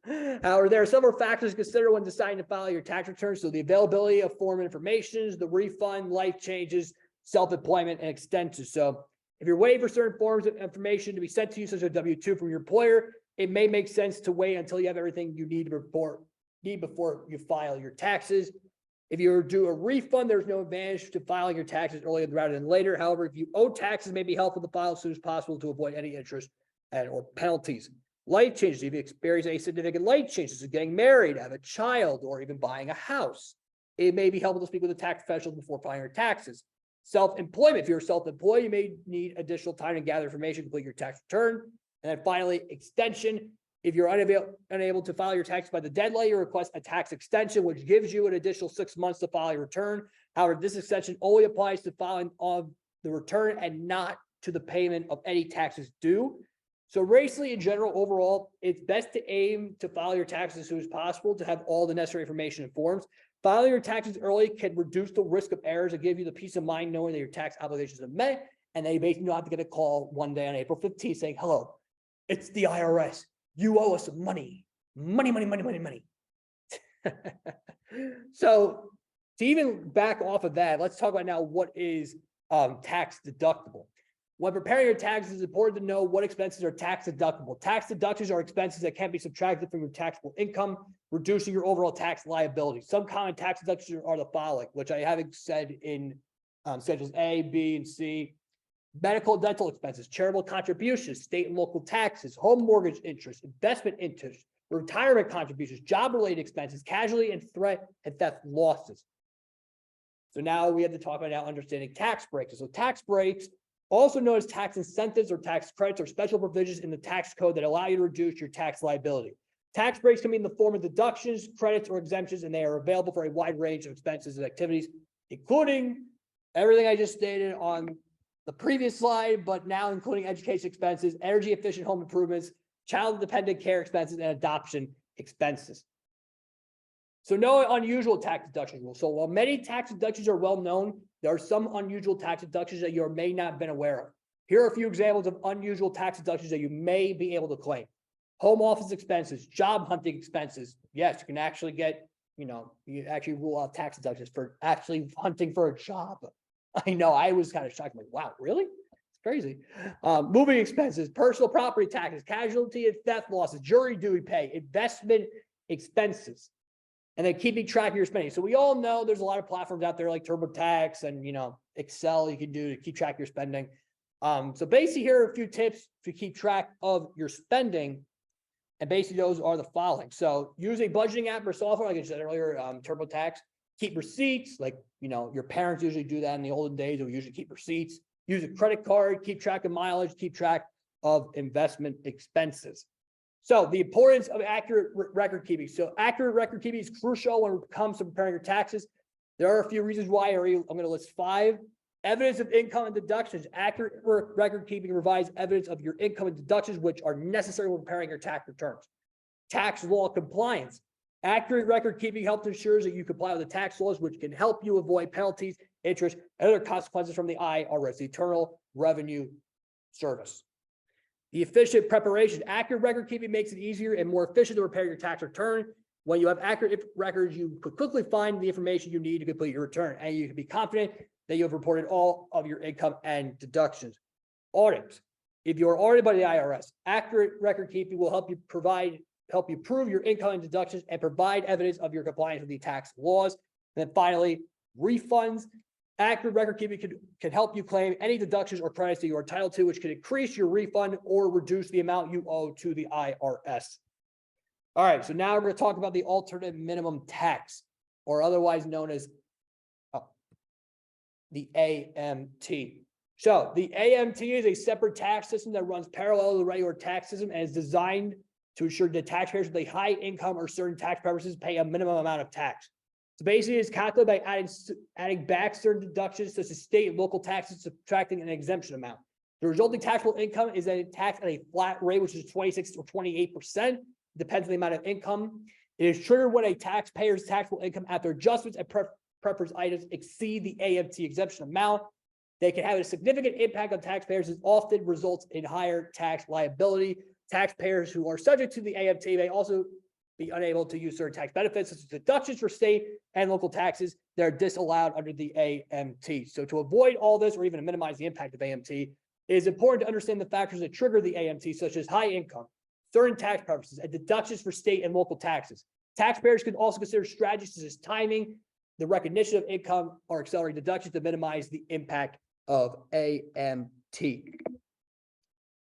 however, there are several factors to consider when deciding to file your tax returns. So the availability of form information, the refund, life changes, self-employment, and extensions. So if you're waiting for certain forms of information to be sent to you, such as a W-2 from your employer, it may make sense to wait until you have everything you need before you file your taxes. If you do a refund, there's no advantage to filing your taxes earlier rather than later. However, if you owe taxes, it may be helpful to file as soon as possible to avoid any interest or penalties. Life changes. If you experience any significant life changes, such as getting married, have a child, or even buying a house, it may be helpful to speak with a tax professional before filing your taxes. Self-employment. If you're self-employed, you may need additional time to gather information to complete your tax return. And then finally, extension. If you're unable to file your taxes by the deadline, you request a tax extension, which gives you an additional 6 months to file your return. However, this extension only applies to filing of the return and not to the payment of any taxes due. So basically, in general, overall, it's best to aim to file your taxes as soon as possible to have all the necessary information and forms. Filing your taxes early can reduce the risk of errors and give you the peace of mind knowing that your tax obligations are met, and they basically don't have to get a call one day on April 15th saying, hello, it's the IRS. You owe us money. Money. So to even back off of that, let's talk about now what is tax deductible. When preparing your taxes, it's important to know what expenses are tax deductible. Tax deductions are expenses that can't be subtracted from your taxable income, reducing your overall tax liability. Some common tax deductions are the following, which I haven't said in schedules A, B, and C. Medical and dental expenses, charitable contributions, state and local taxes, home mortgage interest, investment interest, retirement contributions, job-related expenses, casualty and threat and theft losses. So now we have to talk about now understanding tax breaks. So tax breaks, also known as tax incentives or tax credits, or special provisions in the tax code that allow you to reduce your tax liability. Tax breaks can be in the form of deductions, credits, or exemptions, and they are available for a wide range of expenses and activities, including everything I just stated on the previous slide, but now including education expenses, energy efficient home improvements, child dependent care expenses, and adoption expenses. So no unusual tax deduction rules. So while many tax deductions are well known, there are some unusual tax deductions that you may not have been aware of. Here are a few examples of unusual tax deductions that you may be able to claim. Home office expenses, job hunting expenses. Yes, you can actually get, you actually rule out tax deductions for actually hunting for a job. I know, I was kind of shocked. I'm like, wow, really? It's crazy. Moving expenses, personal property taxes, casualty and theft losses, jury duty pay, investment expenses, and then keeping track of your spending. So we all know there's a lot of platforms out there like TurboTax and, Excel you can do to keep track of your spending. So basically here are a few tips to keep track of your spending. And basically those are the following. So use a budgeting app or software, like I said earlier, TurboTax. Keep receipts, like, your parents usually do that in the olden days. They would usually keep receipts. Use a credit card, keep track of mileage, keep track of investment expenses. So the importance of accurate record keeping. So accurate record keeping is crucial when it comes to preparing your taxes. There are a few reasons why. I'm going to list 5. Evidence of income and deductions. Accurate record keeping provides evidence of your income and deductions, which are necessary when preparing your tax returns. Tax law compliance. Accurate record keeping helps ensure that you comply with the tax laws, which can help you avoid penalties, interest, and other consequences from the IRS, the Internal Revenue Service. The efficient preparation. Accurate record keeping makes it easier and more efficient to prepare your tax return. When you have accurate records, you could quickly find the information you need to complete your return, and you can be confident that you have reported all of your income and deductions. Audits. If you are audited by the IRS, accurate record keeping will help you prove your income and deductions and provide evidence of your compliance with the tax laws. And then finally, refunds. Accurate record keeping can help you claim any deductions or credits that you are entitled to, which can increase your refund or reduce the amount you owe to the IRS. All right, so now we're going to talk about the alternate minimum tax, or otherwise known as the AMT. So the AMT is a separate tax system that runs parallel to the regular tax system and is designed to ensure that taxpayers with a high income or certain tax purposes pay a minimum amount of tax. So basically it's calculated by adding back certain deductions such as state and local taxes, subtracting an exemption amount. The resulting taxable income is then taxed at a flat rate, which is 26 or 28%, depends on the amount of income. It is triggered when a taxpayer's taxable income after adjustments and preference items exceed the AMT exemption amount. They can have a significant impact on taxpayers and often results in higher tax liability. Taxpayers who are subject to the AMT may also be unable to use certain tax benefits, such as deductions for state and local taxes that are disallowed under the AMT. So to avoid all this, or even to minimize the impact of AMT, it is important to understand the factors that trigger the AMT, such as high income, certain tax purposes, and deductions for state and local taxes. Taxpayers can also consider strategies such as timing, the recognition of income, or accelerated deductions to minimize the impact of AMT.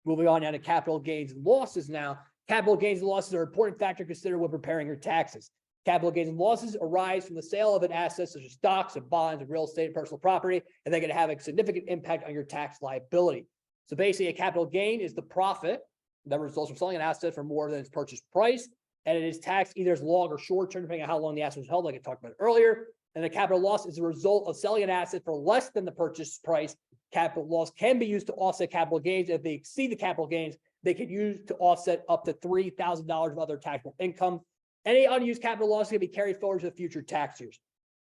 Moving on now to capital gains and losses now. Capital gains and losses are an important factor to consider when preparing your taxes. Capital gains and losses arise from the sale of an asset such as stocks and bonds and real estate and personal property, and they're going to have a significant impact on your tax liability. So basically a capital gain is the profit that results from selling an asset for more than its purchase price, and it is taxed either as long or short term, depending on how long the asset was held, like I talked about earlier. And the capital loss is a result of selling an asset for less than the purchase price. Capital loss can be used to offset capital gains. If they exceed the capital gains, they can use to offset up to $3,000 of other taxable income. Any unused capital loss can be carried forward to the future tax years.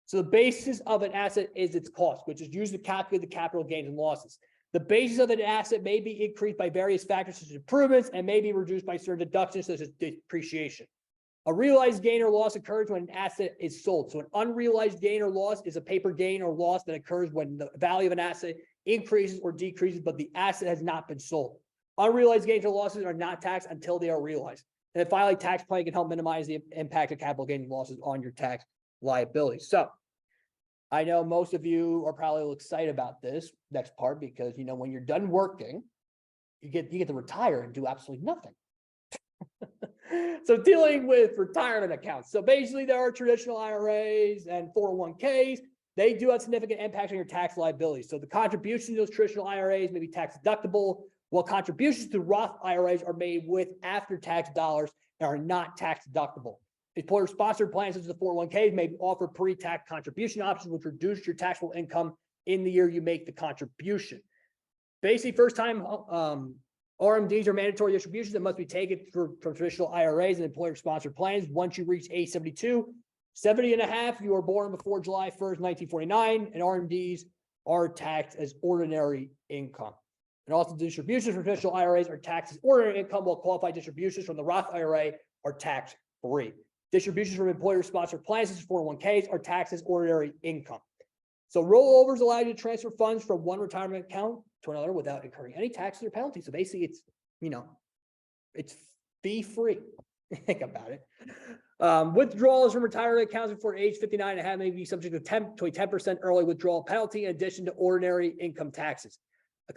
So the basis of an asset is its cost, which is used to calculate the capital gains and losses. The basis of an asset may be increased by various factors such as improvements and may be reduced by certain deductions such as depreciation. A realized gain or loss occurs when an asset is sold. So an unrealized gain or loss is a paper gain or loss that occurs when the value of an asset increases or decreases, but the asset has not been sold. Unrealized gains or losses are not taxed until they are realized. And then finally, tax planning can help minimize the impact of capital gains and losses on your tax liability. So I know most of you are probably excited about this next part because, when you're done working, you get to retire and do absolutely nothing. So dealing with retirement accounts. So basically there are traditional IRAs and 401ks. They do have significant impacts on your tax liability. So the contributions to those traditional IRAs may be tax deductible, while contributions to Roth IRAs are made with after-tax dollars and are not tax deductible. Employer-sponsored plans such as the 401ks may offer pre-tax contribution options, which reduce your taxable income in the year you make the contribution. Basically, first-time RMDs are mandatory distributions that must be taken from traditional IRAs and employer-sponsored plans. Once you reach age 72, 70 and a half, you are born before July 1st, 1949, and RMDs are taxed as ordinary income. And also distributions from traditional IRAs are taxed as ordinary income, while qualified distributions from the Roth IRA are tax-free. Distributions from employer-sponsored plans, such as 401ks, are taxed as ordinary income. So rollovers allow you to transfer funds from one retirement account to another without incurring any taxes or penalties. So basically, it's fee-free. Think about it. Withdrawals from retirement accounts before age 59 and a half may be subject to a 10% early withdrawal penalty in addition to ordinary income taxes. A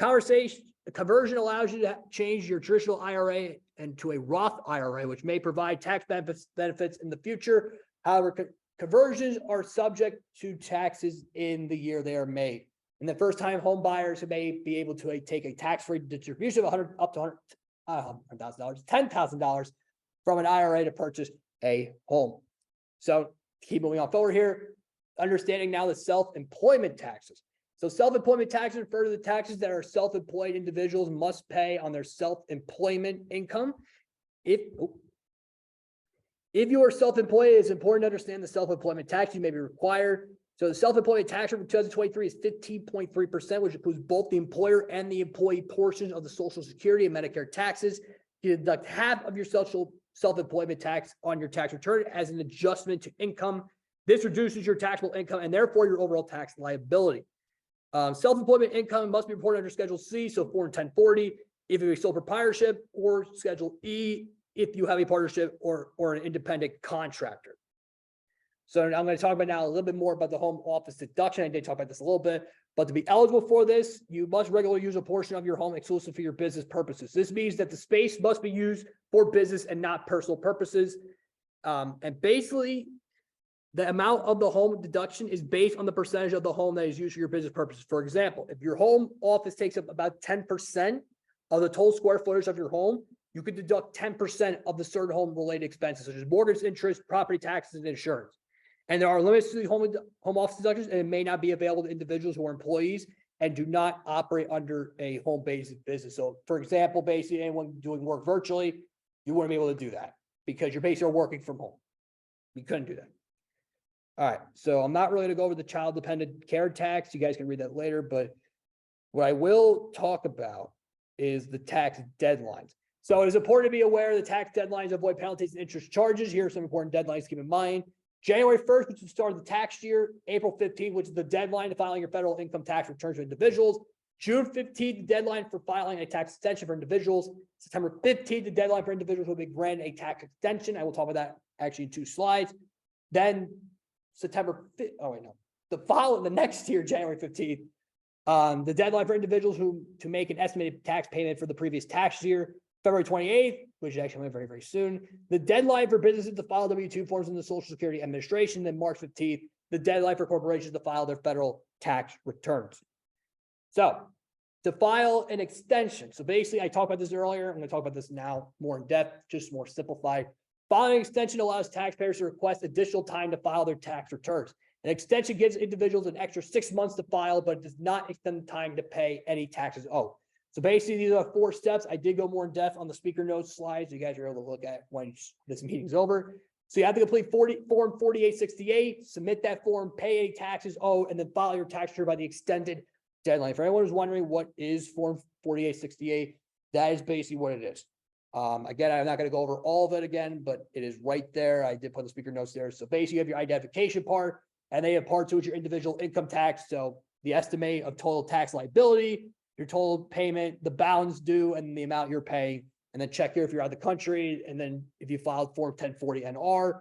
conversion allows you to change your traditional IRA into a Roth IRA, which may provide tax benefits in the future. However, conversions are subject to taxes in the year they are made. And the first-time home buyers may be able to take a tax-free distribution of up to $100,000, $10,000 from an IRA to purchase a home. So keep moving on forward here. Understanding now the self-employment taxes. So self-employment taxes refer to the taxes that our self-employed individuals must pay on their self-employment income. If you are self-employed, it's important to understand the self-employment tax you may be required. So the self-employment tax rate for 2023 is 15.3%, which includes both the employer and the employee portions of the Social Security and Medicare taxes. You deduct half of your self-employment tax on your tax return as an adjustment to income. This reduces your taxable income and therefore your overall tax liability. Self-employment income must be reported under Schedule C, so Form 1040, if you have a sole proprietorship, or Schedule E, if you have a partnership or an independent contractor. So I'm going to talk about now a little bit more about the home office deduction. I did talk about this a little bit, but to be eligible for this, you must regularly use a portion of your home exclusive for your business purposes. This means that the space must be used for business and not personal purposes. And basically, the amount of the home deduction is based on the percentage of the home that is used for your business purposes. For example, if your home office takes up about 10% of the total square footage of your home, you could deduct 10% of the certain home related expenses, such as mortgage, interest, property taxes, and insurance. And there are limits to the home office deductions, and it may not be available to individuals who are employees and do not operate under a home-based business. So, for example, basically anyone doing work virtually, you wouldn't be able to do that because you're basically working from home. You couldn't do that. All right, so I'm not really going to go over the child dependent care tax. You guys can read that later, but what I will talk about is the tax deadlines. So it is important to be aware of the tax deadlines, avoid penalties and interest charges. Here are some important deadlines to keep in mind. January 1st, which is the start of the tax year. April 15th, which is the deadline to filing your federal income tax returns for individuals. June 15th, the deadline for filing a tax extension for individuals. September 15th, the deadline for individuals will be granted a tax extension. I will talk about that actually in 2 slides. Then September 5th, the next year, January 15th, the deadline for individuals to make an estimated tax payment for the previous tax year. February 28th, which is actually very, very soon. The deadline for businesses to file W-2 forms in the Social Security Administration. Then March 15th, the deadline for corporations to file their federal tax returns. So to file an extension. So basically, I talked about this earlier. I'm going to talk about this now more in depth, just more simplified. Filing an extension allows taxpayers to request additional time to file their tax returns. An extension gives individuals an extra 6 months to file, but it does not extend the time to pay any taxes owed. So basically, these are 4 steps. I did go more in depth on the speaker notes slides. You guys are able to look at when this meeting's over. So you have to complete Form 4868, submit that form, pay any taxes owed, and then file your tax return by the extended deadline. For anyone who's wondering what is Form 4868, that is basically what it is. Again, I'm not going to go over all of it again, but it is right there. I did put the speaker notes there. So basically, you have your identification part, and they have part 2, which is your individual income tax. So the estimate of total tax liability, your total payment, the balance due, and the amount you're paying. And then check here if you're out of the country. And then if you filed Form 1040 NR.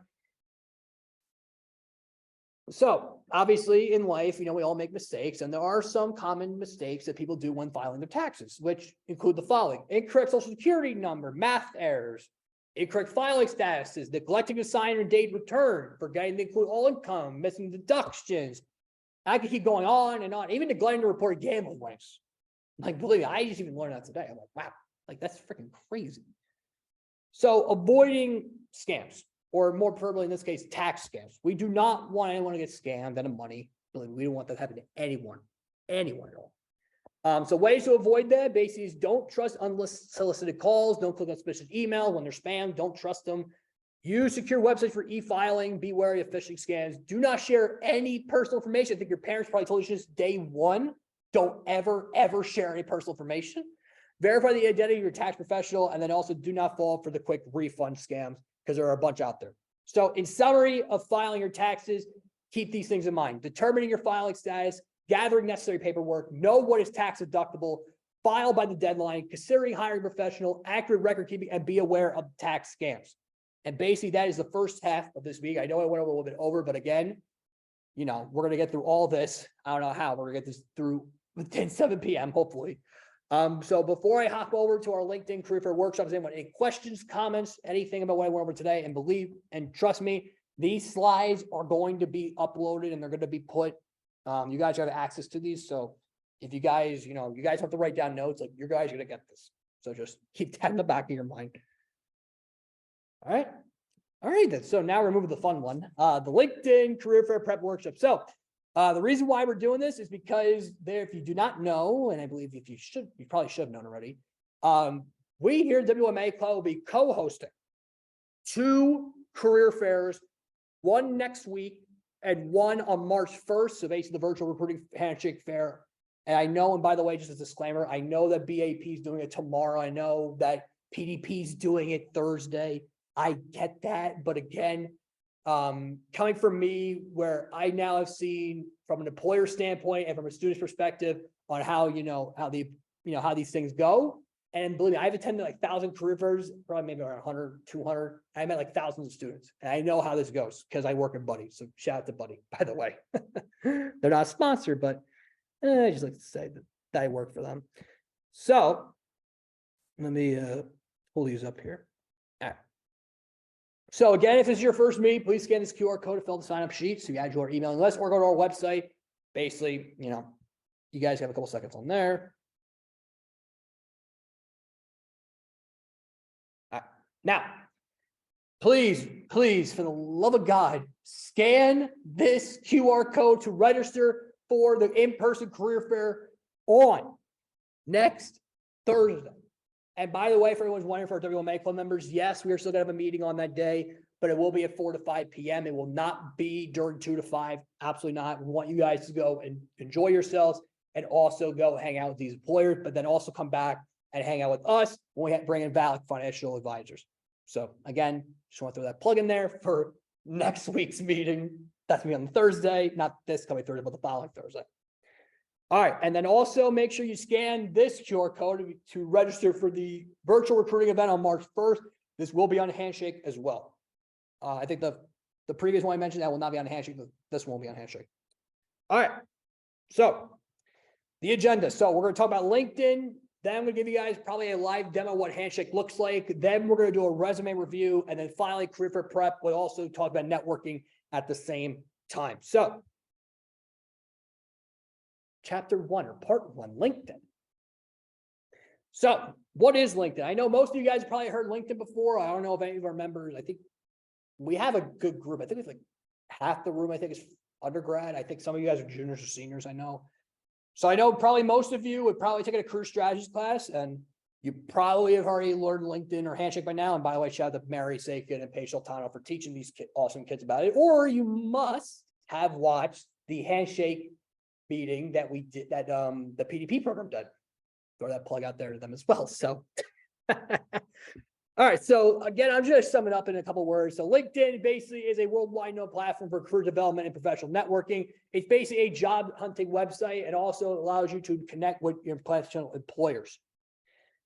So obviously in life, we all make mistakes, and there are some common mistakes that people do when filing their taxes, which include the following: incorrect social security number, math errors, incorrect filing statuses, neglecting to sign or date return, forgetting to include all income, missing deductions. I could keep going on and on, even neglecting to report gambling winnings. Like, believe me, I just even learned that today. I'm like, wow, like that's freaking crazy. So avoiding scams, or more preferably in this case, tax scams. We do not want anyone to get scammed out of money. Believe me, we don't want that to happen to anyone at all. So ways to avoid that basically is don't trust unsolicited calls. Don't click on suspicious emails when they're spam. Don't trust them. Use secure websites for e-filing. Be wary of phishing scams. Do not share any personal information. I think your parents probably told you this day one. Don't ever share any personal information. Verify the identity of your tax professional, and then also do not fall for the quick refund scams, because there are a bunch out there. So in summary of filing your taxes, keep these things in mind: determining your filing status, gathering necessary paperwork, know what is tax deductible, file by the deadline, considering hiring a professional, accurate record keeping, and be aware of tax scams. And basically that is the first half of this week. I know I went a little bit over, but again, we're going to get through all this. I don't know how we're going to get this through within 7 p.m. hopefully. So before I hop over to our LinkedIn Career Fair workshops, anyone any questions, comments, anything about what I went over today? And believe and trust me, these slides are going to be uploaded and they're going to be put. You guys have access to these. So if you guys, you guys have to write down notes, like you guys are going to get this. So just keep that in the back of your mind. All right then. So now we're moving to the fun one, the LinkedIn Career Fair Prep Workshop. So the reason why we're doing this is because if you do not know, and I believe you probably should have known already, we here at WMA Club will be co-hosting 2 career fairs, one next week and one on March 1st. So basically the virtual recruiting handshake fair. And I know, and by the way, just as a disclaimer, I know that BAP is doing it tomorrow. I know that PDP is doing it Thursday. I get that. But again, coming from me, where I now have seen from an employer standpoint and from a student's perspective on how, how these things go. And believe me, I've attended like 1,000 career fairs, probably maybe around 100, 200. I met like thousands of students, and I know how this goes because I work in Buddy. So shout out to Buddy, by the way. They're not sponsored, but I just like to say that I work for them. So let me pull these up here. All right. So again, if this is your first meeting, please scan this QR code to fill the sign-up sheet so you add your emailing list or go to our website. Basically, you guys have a couple seconds on there. All right. Now, please, for the love of God, scan this QR code to register for the in-person career fair on next Thursday. And by the way, for everyone's wondering, for our WMA Club members, yes, we are still going to have a meeting on that day, but it will be at 4 to 5 p.m. It will not be during 2 to 5. Absolutely not. We want you guys to go and enjoy yourselves and also go hang out with these employers, but then also come back and hang out with us when we bring in valid financial advisors. So again, just want to throw that plug in there for next week's meeting. That's going to be on Thursday, not this coming Thursday, but the following Thursday. All right. And then also make sure you scan this QR code to register for the virtual recruiting event on March 1st. This will be on Handshake as well. I think the previous one I mentioned, that will not be on Handshake. This one will be on Handshake. All right. So the agenda. So we're going to talk about LinkedIn. Then I'm going to give you guys probably a live demo of what Handshake looks like. Then we're going to do a resume review. And then finally, career fair prep. We'll also talk about networking at the same time. So Chapter 1 or Part 1, LinkedIn. So what is LinkedIn? I know most of you guys have probably heard LinkedIn before. I don't know if any of our members, I think we have a good group. I think it's like half the room, I think, is undergrad. I think some of you guys are juniors or seniors, I know. So I know probably most of you would probably take a career strategies class, and you probably have already learned LinkedIn or Handshake by now. And by the way, shout out to Mary Sakin and Paige Sultano for teaching these awesome kids about it. Or you must have watched the Handshake meeting that we did, that the PDP program did. Throw that plug out there to them as well. So All right, so again, I'm just going to sum it up in a couple words. So LinkedIn basically is a worldwide known platform for career development and professional networking. It's basically a job hunting website and also allows you to connect with your potential employers.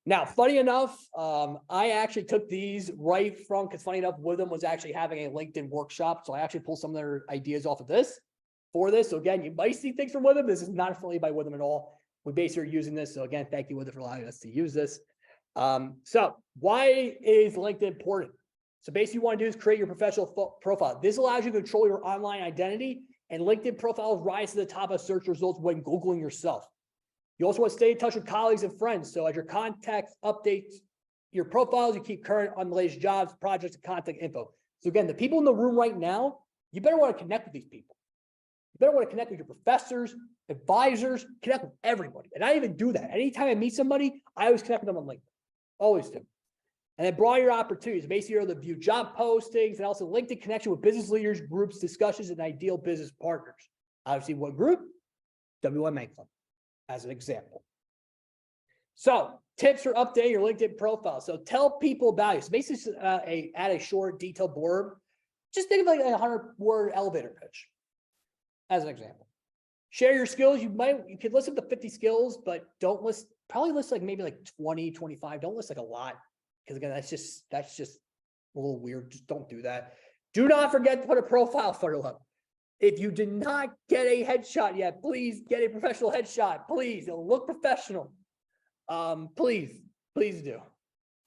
Now, funny enough, I actually took these right from, because funny enough, WM was actually having a LinkedIn workshop. So I actually pulled some of their ideas off of this for this. So again, you might see things from WM. This is not affiliated by WM at all. We basically are using this. So again, thank you, WM, for allowing us to use this. So why is LinkedIn important? So basically what you want to do is create your professional profile. This allows you to control your online identity, and LinkedIn profiles rise to the top of search results when Googling yourself. You also want to stay in touch with colleagues and friends. So as your contacts update your profiles, you keep current on the latest jobs, projects, and contact info. So again, the people in the room right now, you better want to connect with these people. You better want to connect with your professors, advisors, connect with everybody. And I even do that. Anytime I meet somebody, I always connect with them on LinkedIn. Always do. And then broaden your opportunities. Basically, you're able to view job postings and also LinkedIn connection with business leaders, groups, discussions, and ideal business partners. Obviously, what group? WMA Club, as an example. So, tips for updating your LinkedIn profile. So, tell people about you. So, basically, add a short, detailed blurb. Just think of like a 100-word elevator pitch, as an example. Share your skills. You could list up to 50 skills, but probably list like maybe like 20, 25. Don't list like a lot. Because again, that's just a little weird. Just don't do that. Do not forget to put a profile photo up. If you did not get a headshot yet, please get a professional headshot. Please, it'll look professional. Please do.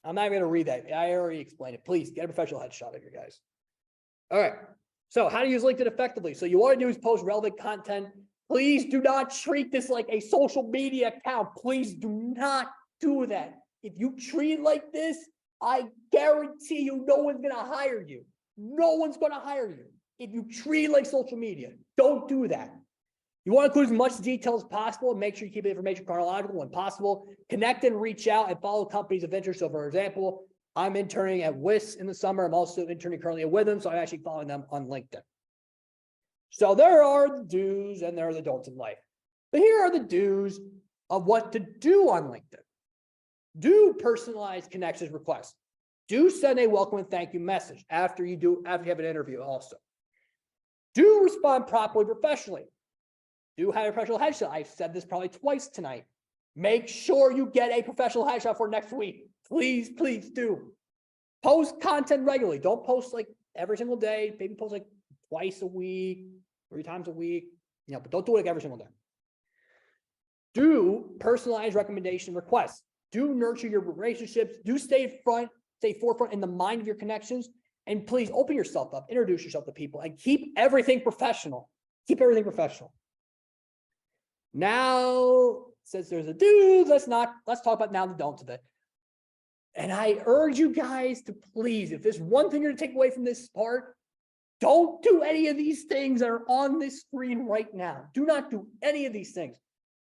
I'm not even going to read that. I already explained it. Please get a professional headshot of you guys. All right. So how to use LinkedIn effectively. So you want to do is post relevant content. Please do not treat this like a social media account. Please do not do that. If you treat it like this, I guarantee you no one's going to hire you. No one's going to hire you. If you treat it like social media, don't do that. You want to include as much detail as possible and make sure you keep the information chronological when possible. Connect and reach out and follow companies of interest. So for example, I'm interning at WIS in the summer. I'm also interning currently with them. So I'm actually following them on LinkedIn. So there are the do's and there are the don'ts in life. But here are the do's of what to do on LinkedIn. Do personalized connections requests. Do send a welcome and thank you message after you have an interview also. Do respond properly professionally. Do have a professional headshot. I've said this probably twice tonight. Make sure you get a professional headshot for next week. Please, please do. Post content regularly. Don't post like every single day. Maybe post like twice a week, 3 times a week. But don't do it like every single day. Do personalized recommendation requests. Do nurture your relationships. Do stay forefront in the mind of your connections. And please open yourself up, introduce yourself to people, and keep everything professional. Keep everything professional. Now, since there's a do, let's talk about now the don'ts of it. And I urge you guys to please, if there's one thing you're to take away from this part, don't do any of these things that are on this screen right now. Do not do any of these things.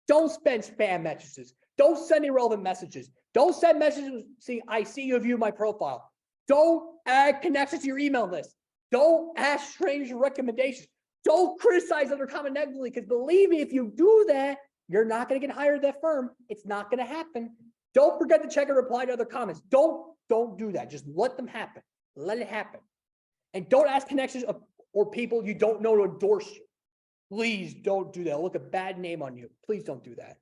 Don't spend spam messages. Don't send irrelevant messages. Don't send messages saying, I see you view my profile. Don't add connections to your email list. Don't ask strangers recommendations. Don't criticize other comment negatively, because believe me, if you do that, you're not going to get hired at that firm. It's not going to happen. Don't forget to check and reply to other comments. Don't do that. Just let them happen. Let it happen. And don't ask connections or people you don't know to endorse you. Please don't do that. It'll look a bad name on you. Please don't do that.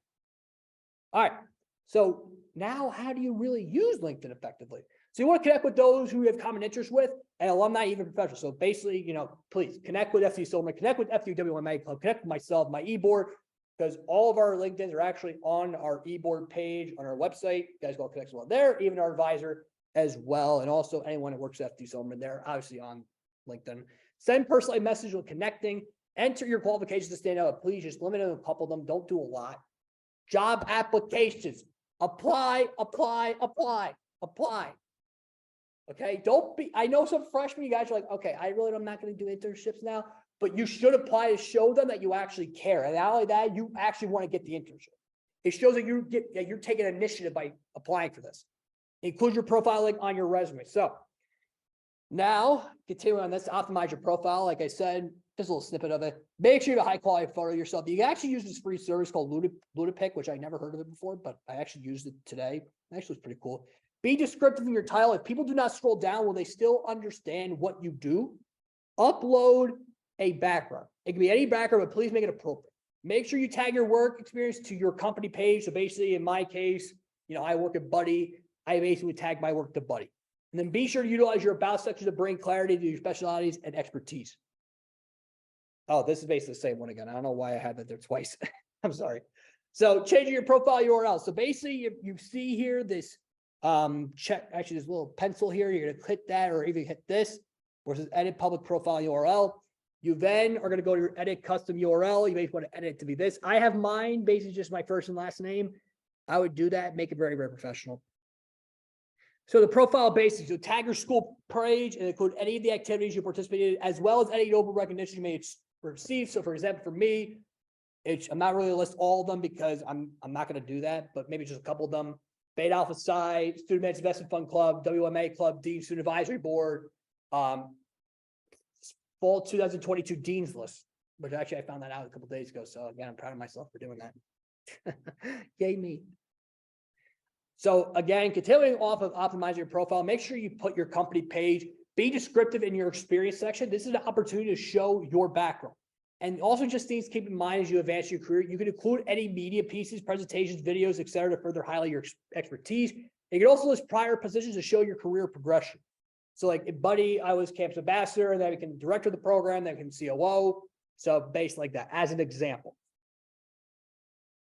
All right. So now how do you really use LinkedIn effectively? So you want to connect with those who you have common interests with, and alumni, even professionals. So basically, please connect with FDU Silberman, connect with FDU WMA Club, connect with myself, my e-board, because all of our LinkedIns are actually on our e-board page on our website. You guys go connect with there, even our advisor as well. And also anyone that works at FDU Silberman, they're obviously on LinkedIn. Send personalized messages when connecting. Enter your qualifications to stand out. Please just limit it to a couple of them. Don't do a lot. Job applications. Apply. Okay, I know some freshmen, you guys are like, okay, I'm not going to do internships now, but you should apply to show them that you actually care. And not only that, you actually want to get the internship. It shows that you're taking initiative by applying for this. Include your profile link on your resume. So now, continuing on this, optimize your profile. Like I said, just a little snippet of it. Make sure you have a high quality photo of yourself. You can actually use this free service called Ludipic, which I never heard of it before, but I actually used it today. Actually, it's pretty cool. Be descriptive in your title. If people do not scroll down, will they still understand what you do? Upload a background. It can be any background, but please make it appropriate. Make sure you tag your work experience to your company page. So basically, in my case, I work at Buddy. I basically tag my work to Buddy. And then be sure to utilize your about section to bring clarity to your specialties and expertise. Oh, this is basically the same one again. I don't know why I had that there twice. I'm sorry. So changing your profile URL. So basically, if you see here this this little pencil here, you're going to click that or even hit this, where it says edit public profile URL. You then are going to go to your edit custom URL. You may want to edit it to be this. I have mine, basically just my first and last name. I would do that, make it very, very professional. So the profile basics, so tag your school page and include any of the activities you participated in, as well as any notable recognition you may receive. So for example, for me, I'm not really going to list all of them because I'm not going to do that, but maybe just a couple of them. Beta Alpha Psi, Student Managed Investment Fund Club, WMA Club, Dean Student Advisory Board, Fall 2022 Dean's List, which actually I found that out a couple of days ago. So again, I'm proud of myself for doing that. Yay me. So again, continuing off of optimizing your profile, make sure you put your company page, be descriptive in your experience section. This is an opportunity to show your background. And also just things to keep in mind as you advance your career. You can include any media pieces, presentations, videos, etc., to further highlight your expertise. You can also list prior positions to show your career progression. So like at Buddy, I was campus ambassador, and then I became director of the program, then I became COO. So based like that as an example.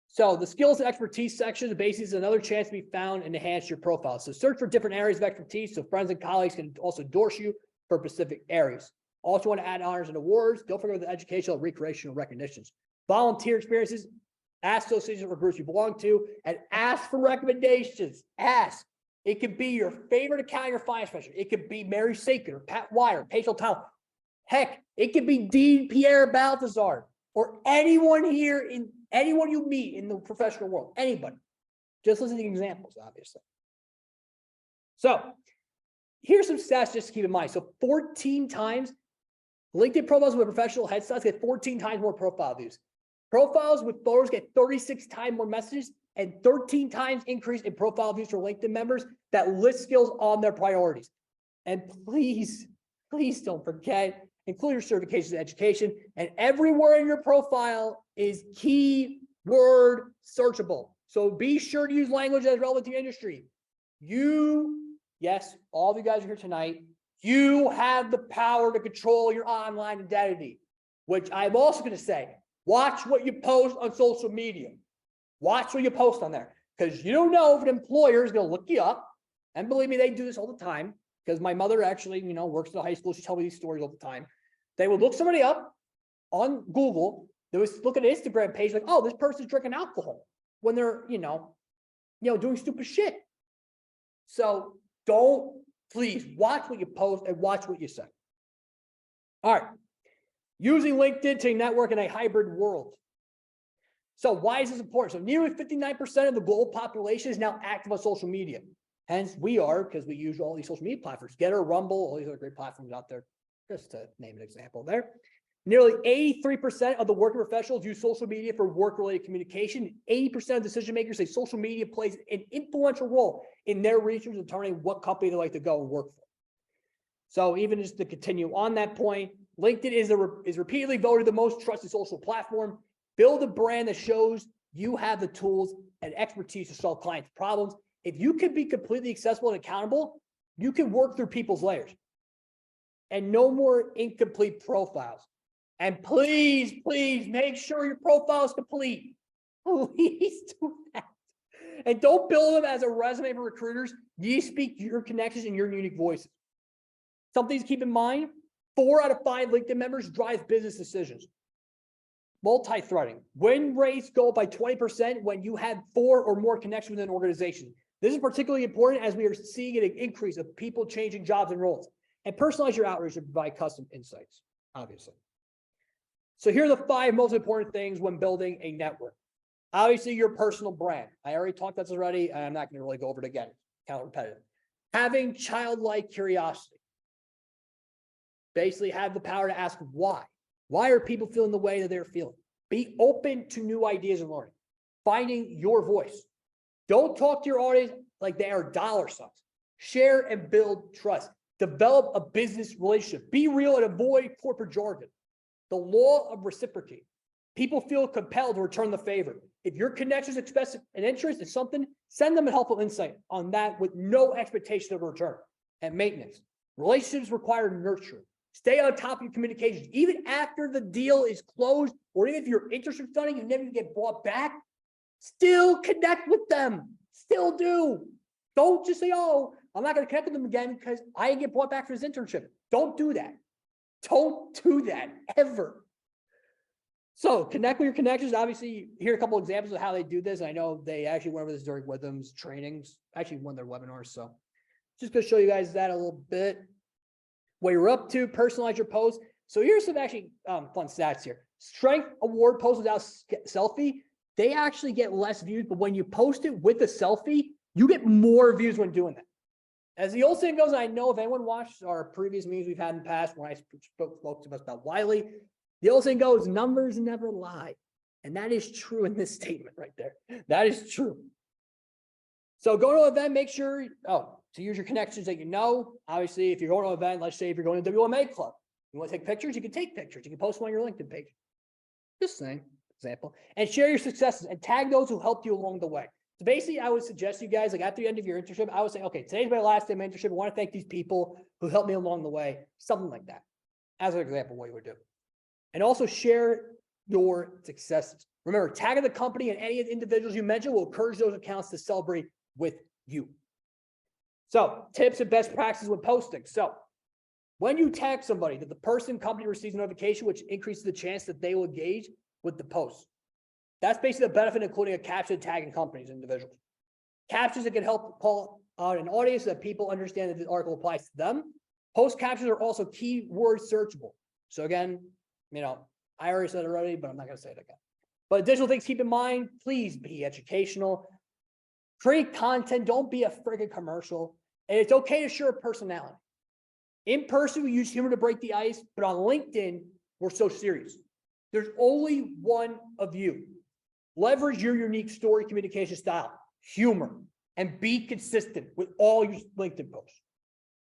So the skills and expertise section, the basics is another chance to be found and enhance your profile. So search for different areas of expertise so friends and colleagues can also endorse you for specific areas. Also want to add honors and awards. Don't forget the educational and recreational recognitions. Volunteer experiences, ask associations or groups you belong to, and ask for recommendations. Ask. It could be your favorite accounting or finance professor. It could be Mary Sakin or Pat Wire, Paige Talent. Heck, it could be Dean Pierre Balthazar or anyone you meet in the professional world. Anybody. Just listen to the examples, obviously. So here's some stats just to keep in mind. So 14 times, LinkedIn profiles with professional headshots get 14 times more profile views. Profiles with photos get 36 times more messages and 13 times increase in profile views for LinkedIn members that list skills on their priorities. And please don't forget, include your certifications and education. And everywhere in your profile is keyword searchable. So be sure to use language that is relevant to your industry. Yes, all of you guys are here tonight. You have the power to control your online identity, which I'm also going to say, watch what you post on social media. Watch what you post on there, because you don't know if an employer is going to look you up. And believe me, they do this all the time, because my mother actually, works at a high school. She tells me these stories all the time. They would look somebody up on Google. They would look at an Instagram page like, oh, this person's drinking alcohol when they're, doing stupid shit. So please watch what you post and watch what you say. All right. Using LinkedIn to network in a hybrid world. So why is this important? So nearly 59% of the global population is now active on social media. Hence we are, because we use all these social media platforms, Getter, Rumble, all these other great platforms out there, just to name an example there. Nearly 83% of the working professionals use social media for work-related communication. 80% of decision makers say social media plays an influential role in their research determining what company they like to go and work for. So even just to continue on that point, LinkedIn is repeatedly voted the most trusted social platform. Build a brand that shows you have the tools and expertise to solve clients' problems. If you can be completely accessible and accountable, you can work through people's layers. And no more incomplete profiles. And please make sure your profile is complete. Please do that. And don't build them as a resume for recruiters. You speak your connections and your unique voices. Something to keep in mind, 4 out of 5 LinkedIn members drive business decisions. Multi-threading. Win rates go up by 20% when you have 4 or more connections within an organization. This is particularly important as we are seeing an increase of people changing jobs and roles. And personalize your outreach to provide custom insights, obviously. So here are the 5 most important things when building a network. Obviously, your personal brand. I already talked about this already, and I'm not going to really go over it again. Kind of repetitive. Having childlike curiosity. Basically, have the power to ask why. Why are people feeling the way that they're feeling? Be open to new ideas and learning. Finding your voice. Don't talk to your audience like they are dollar signs. Share and build trust. Develop a business relationship. Be real and avoid corporate jargon. The law of reciprocity. People feel compelled to return the favor. If your connections express an interest in something, send them a helpful insight on that with no expectation of return. And maintenance. Relationships require nurture. Stay on top of your communications. Even after the deal is closed, or even if you're interested in something, you never get brought back, still connect with them. Still do. Don't just say, oh, I'm not going to connect with them again because I didn't get brought back for this internship. Don't do that. Don't do that ever. So connect with your connections. Obviously, you hear a couple examples of how they do this. I know they actually went over this during WITHM's trainings, actually one of their webinars. So just going to show you guys that a little bit. What you're up to, personalize your post. So here's some actually fun stats here. Strength award posts without selfie, they actually get less views, but when you post it with a selfie, you get more views when doing that. As the old saying goes, I know if anyone watched our previous meetings we've had in the past when I spoke to us about Wiley, the old saying goes, numbers never lie. And that is true in this statement right there. That is true. So go to an event, make sure, to use your connections that you know. Obviously, if you're going to an event, let's say if you're going to WMA Club, you want to take pictures, you can take pictures. You can post them on your LinkedIn page. Just saying, example. And share your successes and tag those who helped you along the way. So basically, I would suggest you guys, like at the end of your internship, I would say, okay, today's my last day of my internship. I want to thank these people who helped me along the way. Something like that. As an example, what you would do. And also share your successes. Remember, tagging the company and any of the individuals you mentioned will encourage those accounts to celebrate with you. So tips and best practices when posting. So when you tag somebody, that the person company receives a notification, which increases the chance that they will engage with the post. That's basically the benefit, including a caption tagging companies and individuals. Captions that can help call out an audience so that people understand that the article applies to them. Post captions are also keyword searchable. So again, I already said it already, but I'm not going to say it again. But additional things keep in mind, please be educational. Create content, don't be a friggin' commercial. And it's okay to share a personality. In person, we use humor to break the ice, but on LinkedIn, we're so serious. There's only one of you. Leverage your unique story communication style, humor, and be consistent with all your LinkedIn posts.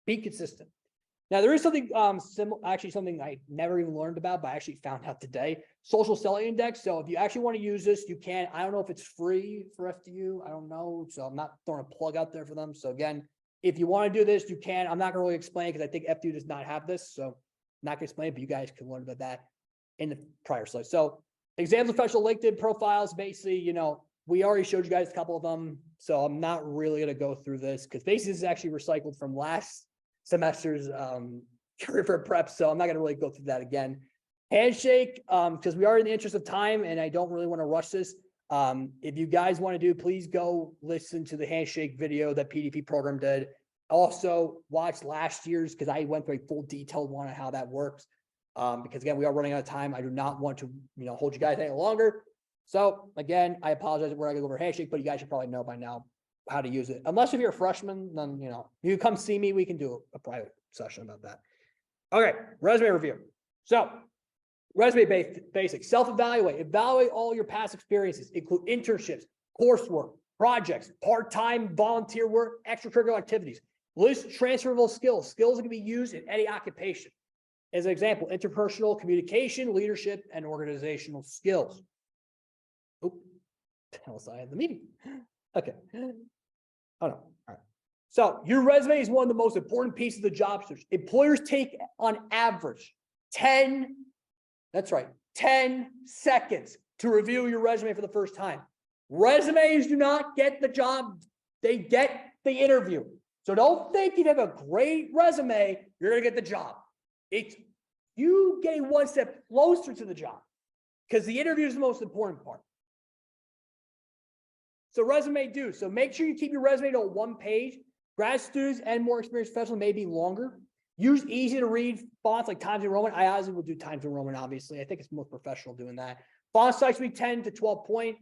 Be consistent. Now, there is something actually something I never even learned about, but I actually found out today. Social selling index. So if you actually want to use this, you can. I don't know if it's free for FDU. I don't know. So I'm not throwing a plug out there for them. So again, if you want to do this, you can. I'm not going to really explain because I think FDU does not have this. So I'm not going to explain it, but you guys can learn about that in the prior slide. So examples of professional LinkedIn profiles, basically, we already showed you guys a couple of them. So I'm not really going to go through this because basically this is actually recycled from last semester's career fair prep. So I'm not going to really go through that again. Handshake, because we are in the interest of time and I don't really want to rush this. If you guys want to do, please go listen to the handshake video that PDP program did. Also watch last year's because I went through a full detailed one on how that works. Because again, we are running out of time. I do not want to, hold you guys any longer. So again, I apologize if we're not going to go over handshake, but you guys should probably know by now how to use it. Unless if you're a freshman, then, you come see me, we can do a private session about that. Okay, resume review. So resume basics, self-evaluate, evaluate all your past experiences, include internships, coursework, projects, part-time volunteer work, extracurricular activities. List transferable skills that can be used in any occupation. As an example, interpersonal communication, leadership, and organizational skills. Oh, else I had the meeting. Okay. Oh no. All right. So your resume is one of the most important pieces of the job search. Employers take on average 10 seconds to review your resume for the first time. Resumes do not get the job. They get the interview. So don't think you have a great resume, you're going to get the job. It's you getting one step closer to the job because the interview is the most important part. So resume do. So make sure you keep your resume to one page. Grad students and more experienced professionals may be longer. Use easy to read fonts like Times New Roman. I obviously will do Times New Roman, obviously. I think it's most professional doing that. Font size should be 10 to 12 point.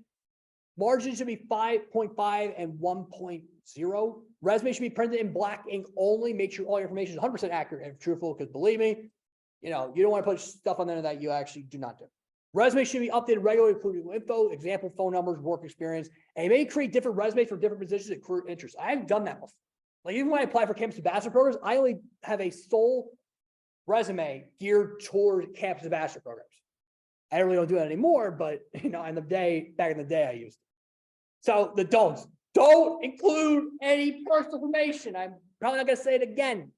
Margin should be 5.5 and 1.0. Resume should be printed in black ink only. Make sure all your information is 100% accurate and truthful because believe me, you don't want to put stuff on there that you actually do not do. Resume should be updated regularly, including info, example, phone numbers, work experience, and you may create different resumes for different positions and career interests. I haven't done that before. Like even when I apply for campus ambassador programs, I only have a sole resume geared toward campus ambassador programs. I really don't do that anymore, but back in the day I used it. So the don'ts. Don't include any personal information. I'm probably not going to say it again.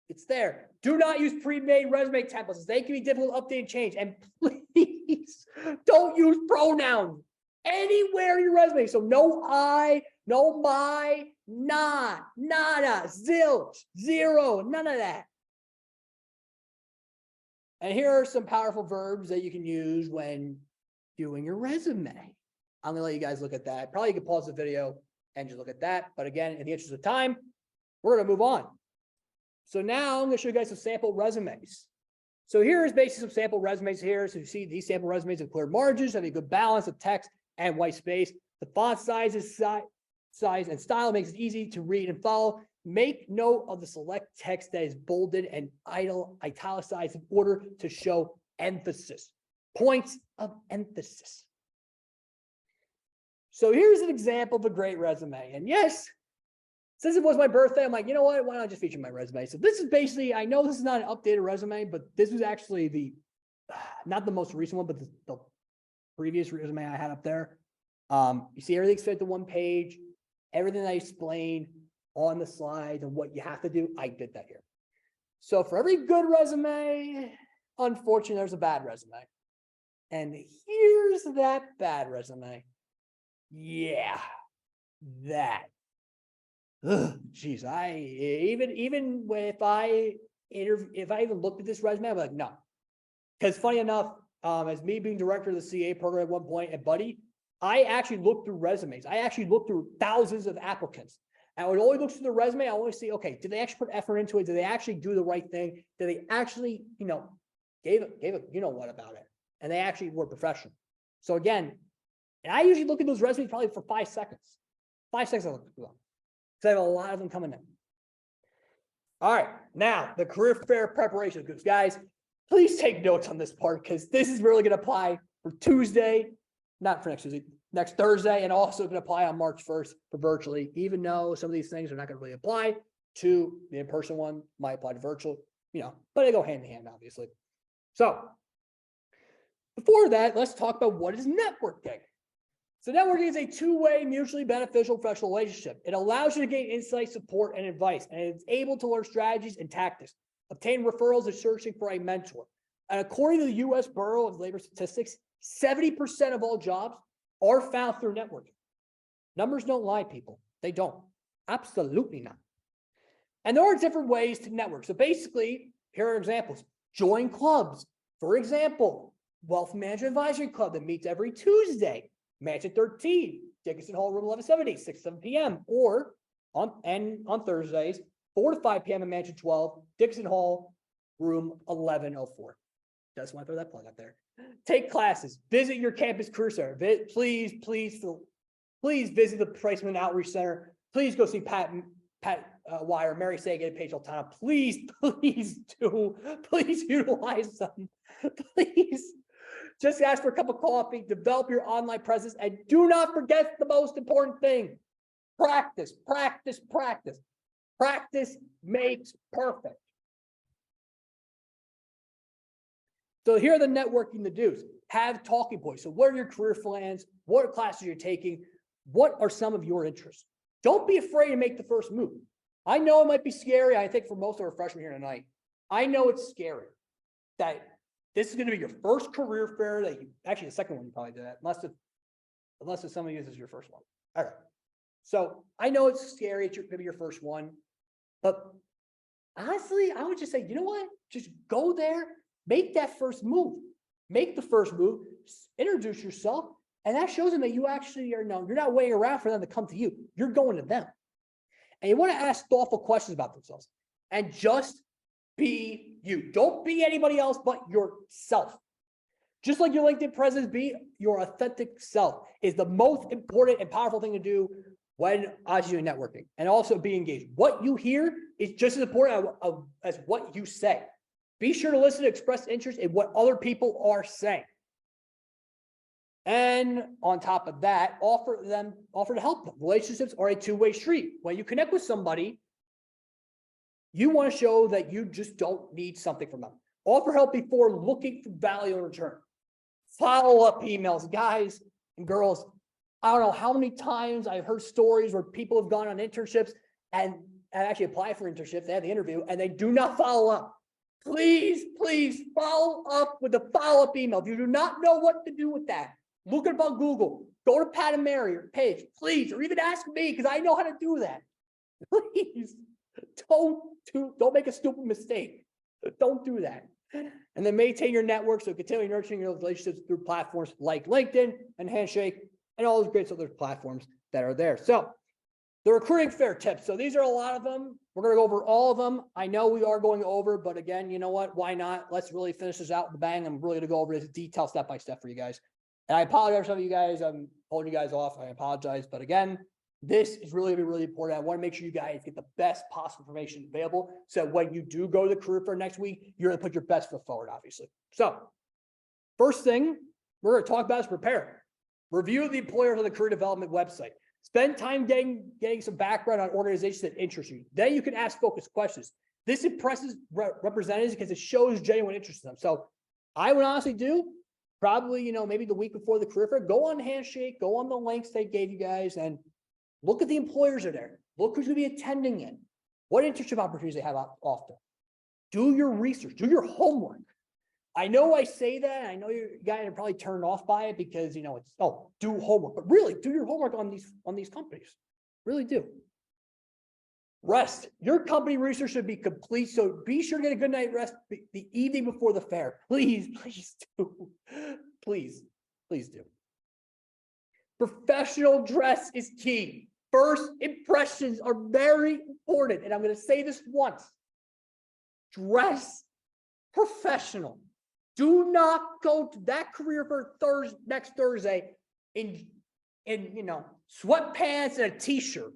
It's there. Do not use pre-made resume templates. They can be difficult to update and change. And please don't use pronouns anywhere in your resume. So no I, no my, not, nada, zilch, zero, none of that. And here are some powerful verbs that you can use when doing your resume. I'm going to let you guys look at that. Probably you can pause the video and just look at that. But again, in the interest of time, we're going to move on. So now I'm going to show you guys some sample resumes. So here is basically some sample resumes here. So you see these sample resumes have clear margins, have a good balance of text and white space. The font size and style makes it easy to read and follow. Make note of the select text that is bolded and italicized in order to show emphasis. Points of emphasis. So here's an example of a great resume. And yes, since it was my birthday, I'm like, you know what? Why not just feature my resume? So this is basically, I know this is not an updated resume, but this was actually not the most recent one, but the previous resume I had up there. You see everything's fit to one page, everything I explained on the slide and what you have to do, I did that here. So for every good resume, unfortunately, there's a bad resume. And here's that bad resume. Yeah, that. Geez, even if I even looked at this resume, I'm like, no. Because funny enough, as me being director of the CA program at one point at Buddy, I actually looked through resumes. I actually looked through thousands of applicants. And I would only look through the resume. I always see, okay, did they actually put effort into it? Did they actually do the right thing? Did they actually, gave it, what about it? And they actually were professional. So again, and I usually look at those resumes probably for 5 seconds. 5 seconds I look through them. Because I have a lot of them coming in. All right, now the career fair preparation groups. Guys, please take notes on this part because this is really going to apply for Tuesday, not for next Tuesday, next Thursday, and also going to apply on March 1st for virtually, even though some of these things are not going to really apply to the in-person one, might apply to virtual, but they go hand in hand, obviously. So before that, let's talk about what is networking. So networking is a two-way, mutually beneficial professional relationship. It allows you to gain insight, support, and advice, and it's able to learn strategies and tactics, obtain referrals, and searching for a mentor. And according to the U.S. Bureau of Labor Statistics, 70% of all jobs are found through networking. Numbers don't lie, people. They don't. Absolutely not. And there are different ways to network. So basically, here are examples. Join clubs. For example, Wealth Management Advisory Club that meets every Tuesday. Mansion 13, Dickinson Hall, room 1170, 6 to 7 p.m. Or on Thursdays, 4 to 5 p.m. in Mansion 12, Dickinson Hall, room 1104. Just want to throw that plug out there. Take classes. Visit your campus career center. Please visit the Placement Outreach Center. Please go see Pat Wire, Mary Sagan, and Paige Altana. Please do. Please utilize them. Please. Just ask for a cup of coffee, develop your online presence, and do not forget the most important thing. Practice, practice, practice. Practice makes perfect. So here are the networking to do's. Have talking points. So what are your career plans? What are classes you're taking? What are some of your interests? Don't be afraid to make the first move. I know it might be scary. I think for most of our freshmen here tonight, I know it's scary that this is going to be your first career fair that you actually the second one you probably did that unless if somebody uses your first one. All right. So I know it's scary. It's going to be your first one, but honestly, I would just say, you know what? Just go there, make that first move, make the first move, introduce yourself, and that shows them that you actually are known. You're not waiting around for them to come to you. You're going to them, and you want to ask thoughtful questions about themselves, and just be you. Don't be anybody else but yourself. Just like your LinkedIn presence, be your authentic self is the most important and powerful thing to do when doing networking, and also be engaged. What you hear is just as important as what you say. Be sure to listen to express interest in what other people are saying. And on top of that, offer to help them. Relationships are a two-way street. When you connect with somebody, you want to show that you just don't need something from them. Offer help before looking for value in return. Follow-up emails, guys and girls. I don't know how many times I've heard stories where people have gone on internships and actually applied for internships. They have the interview and they do not follow up. Please, please follow up with a follow-up email. If you do not know what to do with that, look it up on Google. Go to Pat and Mary or Paige, please, or even ask me because I know how to do that. Please don't make a stupid mistake. Don't do that. And then maintain your network. So continue nurturing your relationships through platforms like LinkedIn and Handshake and all those great other platforms that are there. So the recruiting fair tips. So these are a lot of them. We're going to go over all of them. I know we are going over, but again, you know what? Why not? Let's really finish this out with a bang. I'm really going to go over this detail step by step for you guys. And I apologize for some of you guys. I'm holding you guys off. I apologize. But again, this is really important. I want to make sure you guys get the best possible information available. So when you do go to the career fair next week, you're going to put your best foot forward, obviously. So first thing we're going to talk about is prepare. Review the employers on the career development website. Spend time getting some background on organizations that interest you. Then you can ask focused questions. This impresses representatives because it shows genuine interest in them. So I would honestly do probably, maybe the week before the career fair, go on Handshake, go on the links they gave you guys and look at the employers that are there. Look who's going to be attending it. What internship opportunities they have often. Do your research. Do your homework. I know I say that. I know you guys are probably turned off by it because, it's, do homework. But really, do your homework on these companies. Really do. Rest. Your company research should be complete. So be sure to get a good night rest the evening before the fair. Please do. Please do. Professional dress is key. First impressions are very important. And I'm going to say this once. Dress professional. Do not go to that career fair next Thursday in sweatpants and a t-shirt.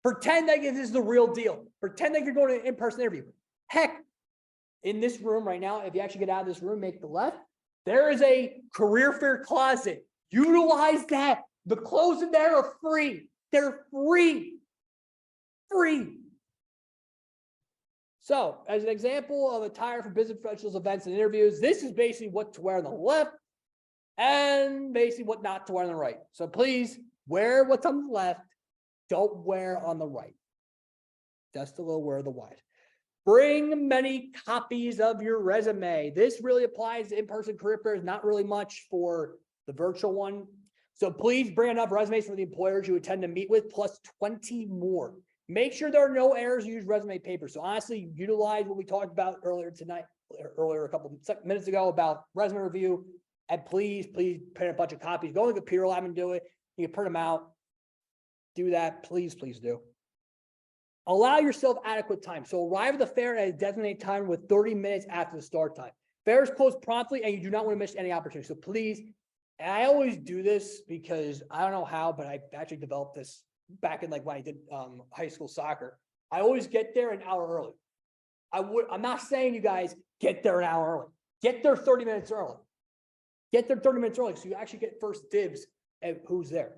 Pretend that this is the real deal. Pretend that you're going to an in-person interview. Heck, in this room right now, if you actually get out of this room, make the left, there is a career fair closet. Utilize that. The clothes in there are free. They're free. Free. So, as an example of attire for business professionals, events, and interviews, this is basically what to wear on the left and basically what not to wear on the right. So please wear what's on the left. Don't wear on the right. Just a little wear the white. Bring many copies of your resume. This really applies to in-person career fairs, not really much for the virtual one. So please bring enough resumes for the employers you intend to meet with, plus 20 more. Make sure there are no errors. Use resume paper. So honestly, utilize what we talked about earlier a couple of minutes ago about resume review. And please print a bunch of copies. Go to the computer lab and do it. You can print them out. Do that. Please do. Allow yourself adequate time. So arrive at the fair at a designated time with 30 minutes after the start time. Fairs close promptly and you do not want to miss any opportunity. So please, and I always do this because I don't know how, but I actually developed this back in when I did high school soccer. I always get there an hour early. I'm not saying you guys get there an hour early. Get there 30 minutes early. Get there 30 minutes early so you actually get first dibs at who's there.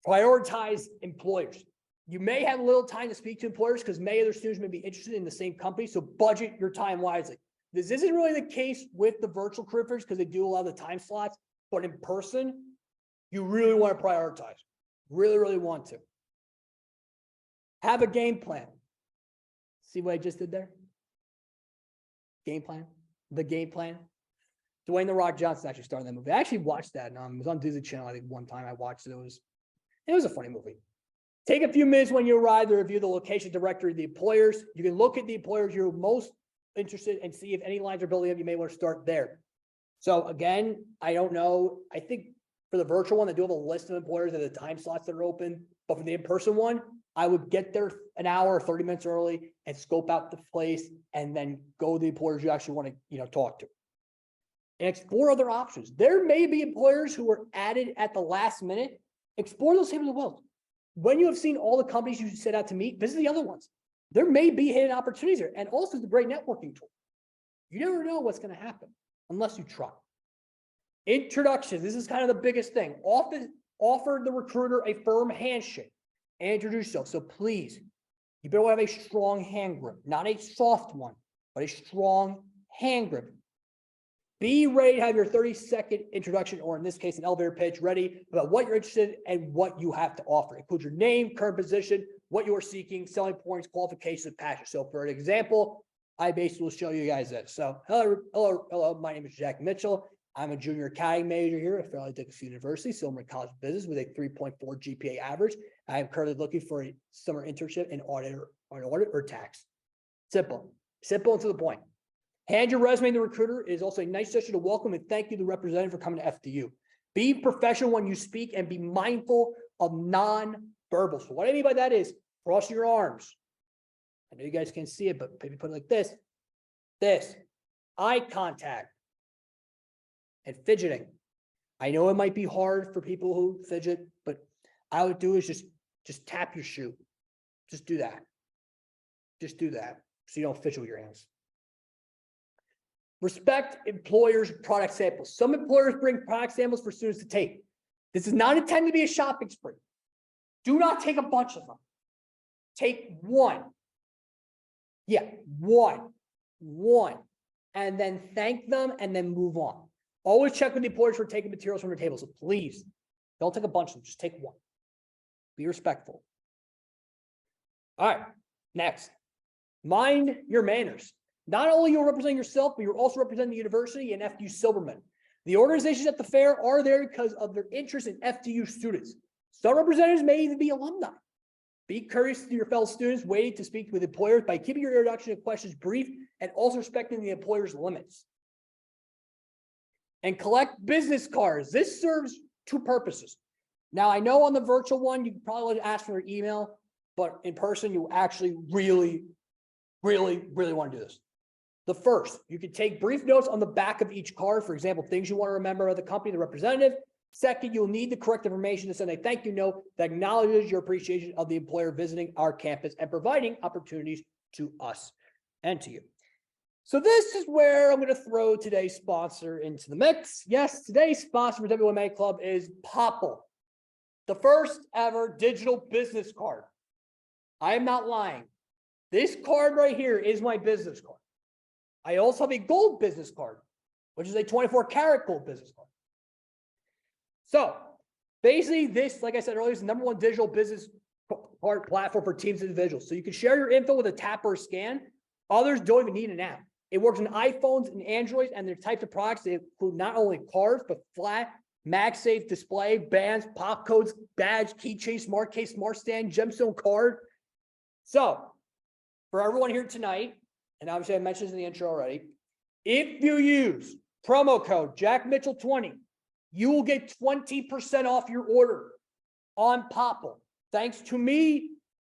Prioritize employers. You may have a little time to speak to employers because many of their students may be interested in the same company, so budget your time wisely. This isn't really the case with the virtual career fairs because they do a lot of the time slots, but in person, you really want to prioritize. Really want to. Have a game plan. See what I just did there? Game plan. The game plan. Dwayne "The Rock" Johnson actually started that movie. I actually watched that. It was on Disney Channel. I think one time I watched it. It was a funny movie. Take a few minutes when you arrive to review the location directory of the employers. You can look at the employers you're most interested in and see if any lines are building up. You may want to start there. So again, I don't know. I think for the virtual one, they do have a list of employers and the time slots that are open. But for the in-person one, I would get there an hour or 30 minutes early and scope out the place and then go to the employers you actually want to, talk to. And explore other options. There may be employers who were added at the last minute. Explore those same as well. When you have seen all the companies you set out to meet, visit the other ones. There may be hidden opportunities there. And also it's a great networking tool. You never know what's going to happen unless you try. Introductions. This is kind of the biggest thing. Often offer the recruiter a firm handshake and introduce yourself. So please, you better have a strong hand grip, not a soft one, but a strong hand grip. Be ready to have your 30-second introduction, or in this case, an elevator pitch, ready about what you're interested in and what you have to offer. Include your name, current position, what you are seeking, selling points, qualifications, and passion. So for an example, I basically will show you guys this. So hello, my name is Jack Mitchell. I'm a junior accounting major here at Fairleigh Dickinson University, Silberman College of Business with a 3.4 GPA average. I am currently looking for a summer internship in audit or tax. Simple and to the point. Hand your resume to the recruiter. It is also a nice gesture to welcome and thank you to the representative for coming to FDU. Be professional when you speak and be mindful of non-verbal. So what I mean by that is cross your arms. I know you guys can't see it, but maybe put it like this. Eye contact. And fidgeting. I know it might be hard for people who fidget, but all I would do is just tap your shoe. Just do that. Just do that so you don't fidget with your hands. Respect employers' product samples. Some employers bring product samples for students to take. This is not intended to be a shopping spree. Do not take a bunch of them. Take one. Yeah, one. And then thank them and then move on. Always check with the employers for taking materials from their table. So please don't take a bunch of them. Just take one. Be respectful. All right. Next, mind your manners. Not only you're representing yourself, but you're also representing the university and FDU Silberman. The organizations at the fair are there because of their interest in FDU students. Some representatives may even be alumni. Be courteous to your fellow students waiting to speak with employers by keeping your introduction and questions brief and also respecting the employer's limits. And collect business cards. This serves two purposes. Now, I know on the virtual one, you can probably ask for their email, but in person, you actually really want to do this. The first, you can take brief notes on the back of each card. For example, things you want to remember of the company, the representative. Second, you'll need the correct information to send a thank you note that acknowledges your appreciation of the employer visiting our campus and providing opportunities to us and to you. So this is where I'm going to throw today's sponsor into the mix. Yes, today's sponsor for WMA Club is Popple, the first ever digital business card. I am not lying. This card right here is my business card. I also have a gold business card, which is a 24-karat gold business card. So basically this, like I said earlier, is the #1 digital business card platform for teams and individuals. So you can share your info with a tap or a scan. Others don't even need an app. It works on iPhones and Androids, and their types of products they include not only cards, but flat, MagSafe display, bands, pop codes, badge, keychain, smart case, smart stand, gemstone card. So for everyone here tonight, and obviously I mentioned this in the intro already, if you use promo code JackMitchell20, you will get 20% off your order on Popple, thanks to me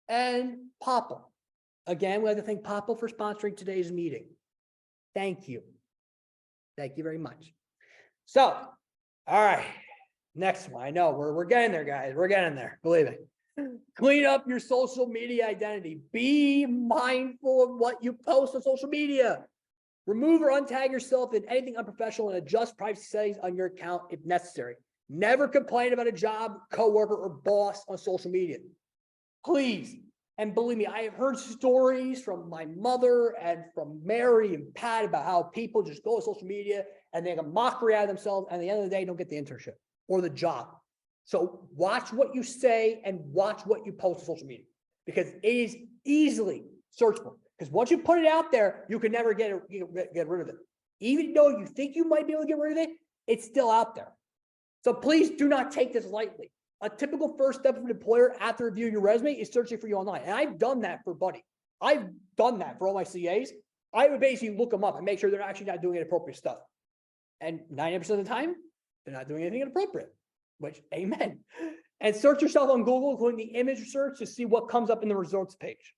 and Popple. Again, we'd like to thank Popple for sponsoring today's meeting. Thank you. Thank you very much. So, all right, next one. I know we're getting there, guys. We're getting there. Believe me. Clean up your social media identity. Be mindful of what you post on social media. Remove or untag yourself in anything unprofessional and adjust privacy settings on your account if necessary. Never complain about a job, coworker, or boss on social media. Please. And believe me, I have heard stories from my mother and from Mary and Pat about how people just go to social media and they make a mockery out of themselves, and at the end of the day, don't get the internship or the job. So watch what you say and watch what you post on social media, because it is easily searchable. Because once you put it out there, you can never get rid of it. Even though you think you might be able to get rid of it, it's still out there. So please do not take this lightly. A typical first step of an employer after reviewing your resume is searching for you online. And I've done that for Buddy. I've done that for all my CAs. I would basically look them up and make sure they're actually not doing inappropriate stuff. And 90% of the time, they're not doing anything inappropriate, which, amen. And search yourself on Google, including the image search, to see what comes up in the results page.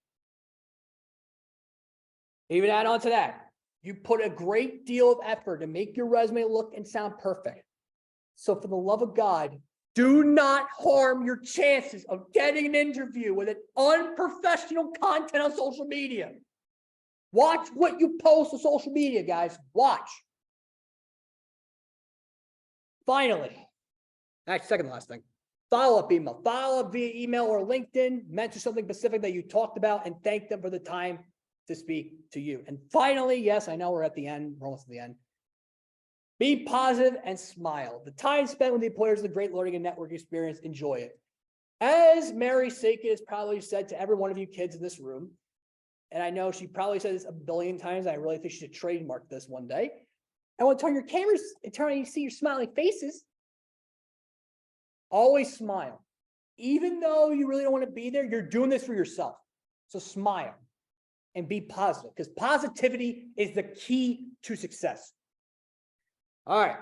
Even add on to that, you put a great deal of effort to make your resume look and sound perfect. So for the love of God, do not harm your chances of getting an interview with an unprofessional content on social media. Watch what you post on social media, guys. Watch. finally, actually, second to last thing, follow-up email. Follow up via email or LinkedIn, mention something specific that you talked about and thank them for the time to speak to you. And finally, yes, I know we're at the end, we're almost at the end. Be positive and smile. The time spent with the employers is a great learning and network experience. Enjoy it. As Mary Sakin has probably said to every one of you kids in this room, and I know she probably said this a billion times, I really think she should trademark this one day. I want to turn your cameras and turn and you see your smiling faces. Always smile. Even though you really don't want to be there, you're doing this for yourself. So smile and be positive, because positivity is the key to success. All right.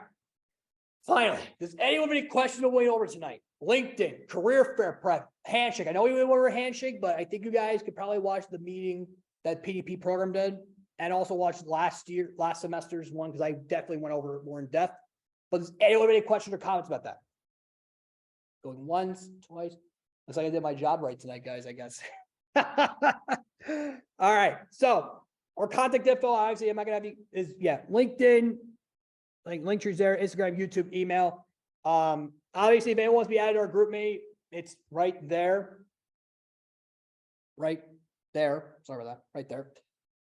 Finally, does anyone have any questions on way over tonight? LinkedIn, career fair prep, handshake. I know we went over handshake, but I think you guys could probably watch the meeting that PDP program did, and also watch last semester's one, because I definitely went over it more in depth. But does anyone have any questions or comments about that? Going once, twice. Looks like I did my job right tonight, guys, I guess. All right. So our contact info, obviously, I'm not gonna have you is LinkedIn, like link trees there, Instagram, YouTube, email. Obviously, if anyone wants to be added to our group mate, it's right there. Right there. Sorry about that. Right there.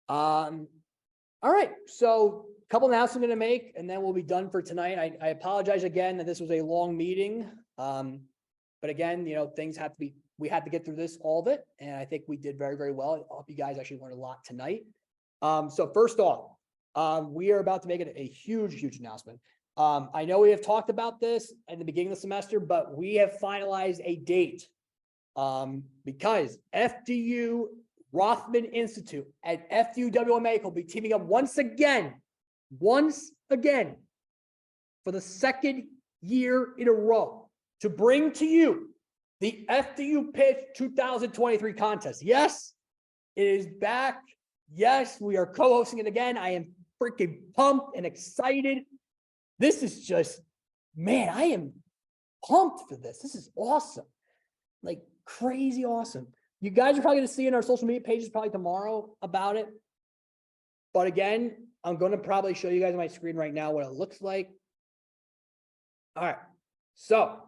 All right. So a couple announcements I'm going to make, and then we'll be done for tonight. I apologize again that this was a long meeting. But again, things have to be, we had to get through all of it. And I think we did very, very well. I hope you guys actually learned a lot tonight. So first off, we are about to make it a huge, huge announcement. I know we have talked about this at the beginning of the semester, but we have finalized a date because FDU Rothman Institute and FDU WMA will be teaming up once again for the second year in a row to bring to you the FDU Pitch 2023 contest. Yes, it is back. Yes, we are co-hosting it again. I am freaking pumped and excited. This is just, man, I am pumped for this. This is awesome. Like crazy awesome. You guys are probably going to see in our social media pages probably tomorrow about it. But again, I'm going to probably show you guys on my screen right now what it looks like. All right. So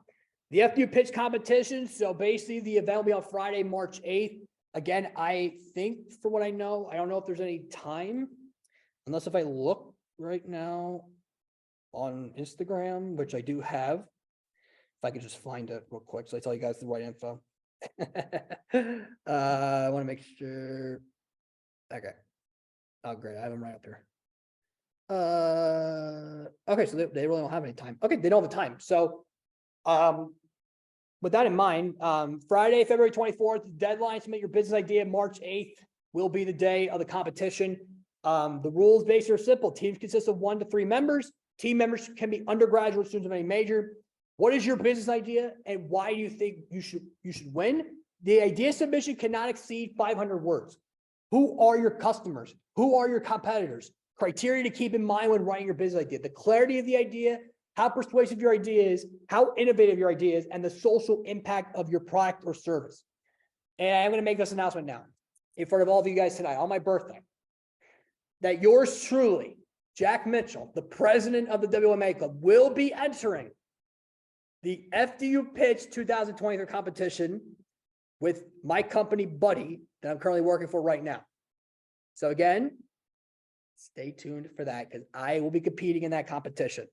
the FDU pitch competition. So basically the event will be on Friday, March 8th. Again, I think for what I know, I don't know if there's any time, unless if I look right now on Instagram, which I do have. If I could just find it real quick so I tell you guys the right info. I want to make sure. Okay. Oh, great. I have them right up here. Okay, so they really don't have any time. Okay, they don't have the time. So with that in mind, Friday, February 24th, deadline to submit your business idea. March 8th will be the day of the competition. The rules basically are simple. Teams consist of 1 to 3 members. Team members can be undergraduate students of any major. What is your business idea and why do you think you should win? The idea submission cannot exceed 500 words. Who are your customers? Who are your competitors? Criteria to keep in mind when writing your business idea. The clarity of the idea, how persuasive your idea is, how innovative your idea is, and the social impact of your product or service. And I'm going to make this announcement now in front of all of you guys tonight on my birthday, that yours truly, Jack Mitchell, the president of the WMA Club, will be entering the FDU Pitch 2023 competition with my company buddy that I'm currently working for right now. So again, stay tuned for that because I will be competing in that competition.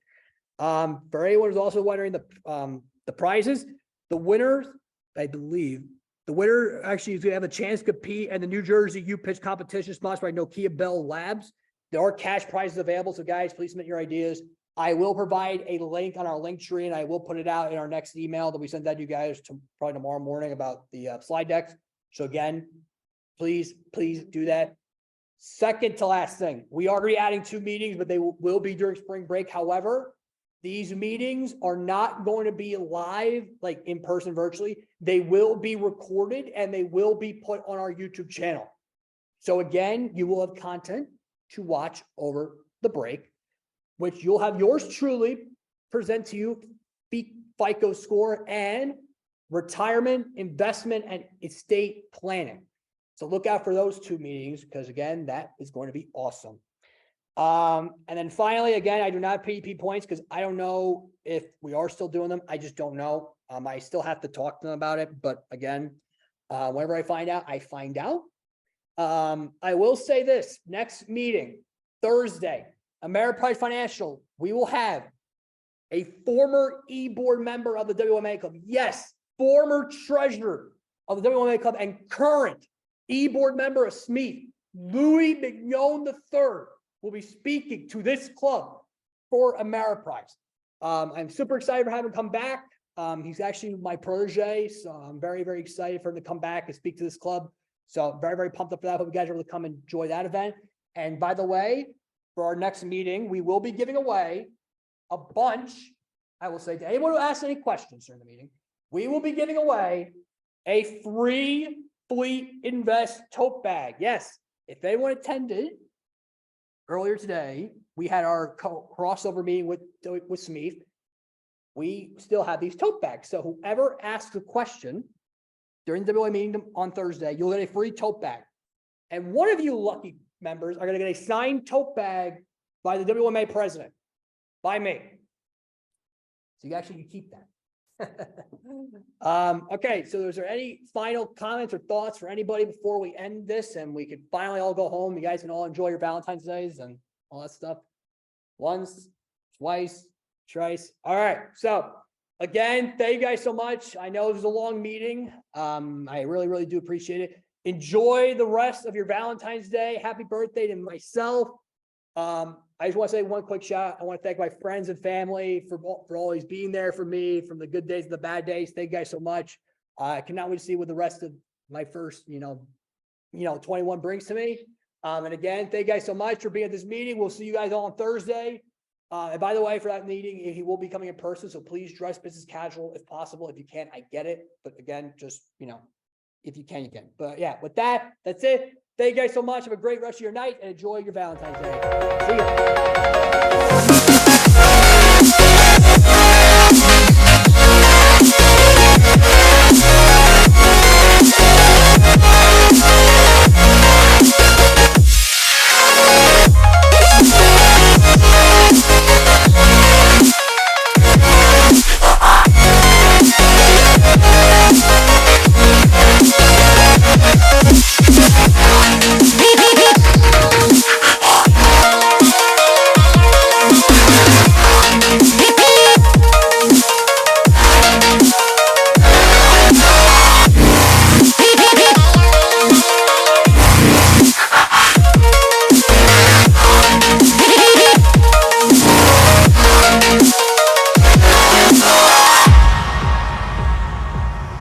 For anyone who's also wondering the prizes, the winners, I believe, the winner actually is going to have a chance to compete in the New Jersey U Pitch competition sponsored by Nokia Bell Labs. There are cash prizes available, so guys, please submit your ideas. I will provide a link on our link tree, and I will put it out in our next email that we send that to you guys probably tomorrow morning about the slide decks. So again, please do that. Second to last thing, we are already adding 2 meetings, but they will be during spring break. However, these meetings are not going to be live, like in person virtually. They will be recorded and they will be put on our YouTube channel. So again, you will have content to watch over the break, which you'll have yours truly present to you, FICO score and retirement, investment, and estate planning. So look out for those 2 meetings because again, that is going to be awesome. And then finally, again, I do not have PDP points because I don't know if we are still doing them. I just don't know. I still have to talk to them about it. But again, whenever I find out, I find out. I will say this, next meeting, Thursday, Ameriprise Financial, we will have a former e-board member of the WMA Club. Yes, former treasurer of the WMA Club and current e-board member of SMEEF, Louis Mignon III, will be speaking to this club for Ameriprise. I'm super excited for having him come back. He's actually my protege, so I'm very, very excited for him to come back and speak to this club. So I'm very, very pumped up for that. Hope you guys are able to come enjoy that event. And by the way, for our next meeting, we will be giving away a bunch. I will say to anyone who asks any questions during the meeting, we will be giving away a free Fleet Invest tote bag. Yes, if anyone attended earlier today, we had our crossover meeting with SMEEF. We still have these tote bags. So whoever asks a question during the WMA meeting on Thursday, you'll get a free tote bag. And one of you lucky members are going to get a signed tote bag by the WMA president, by me. So you actually can keep that. Okay, so is there any final comments or thoughts for anybody before we end this and we can finally all go home? You guys can all enjoy your Valentine's Days and all that stuff. Once, twice, thrice. All right, so again, thank you guys so much. I know it was a long meeting. I really, really do appreciate it. Enjoy the rest of your Valentine's Day. Happy birthday to myself. I just want to say one quick shout out. I want to thank my friends and family for always being there for me, from the good days to the bad days. Thank you guys so much. I cannot wait to see what the rest of my first, 21 brings to me. And again, thank you guys so much for being at this meeting. We'll see you guys all on Thursday. And by the way, for that meeting, he will be coming in person. So please dress business casual if possible. If you can't, I get it. But again, just, if you can, you can. But yeah, with that, that's it. Thank you guys so much. Have a great rest of your night and enjoy your Valentine's Day. See ya.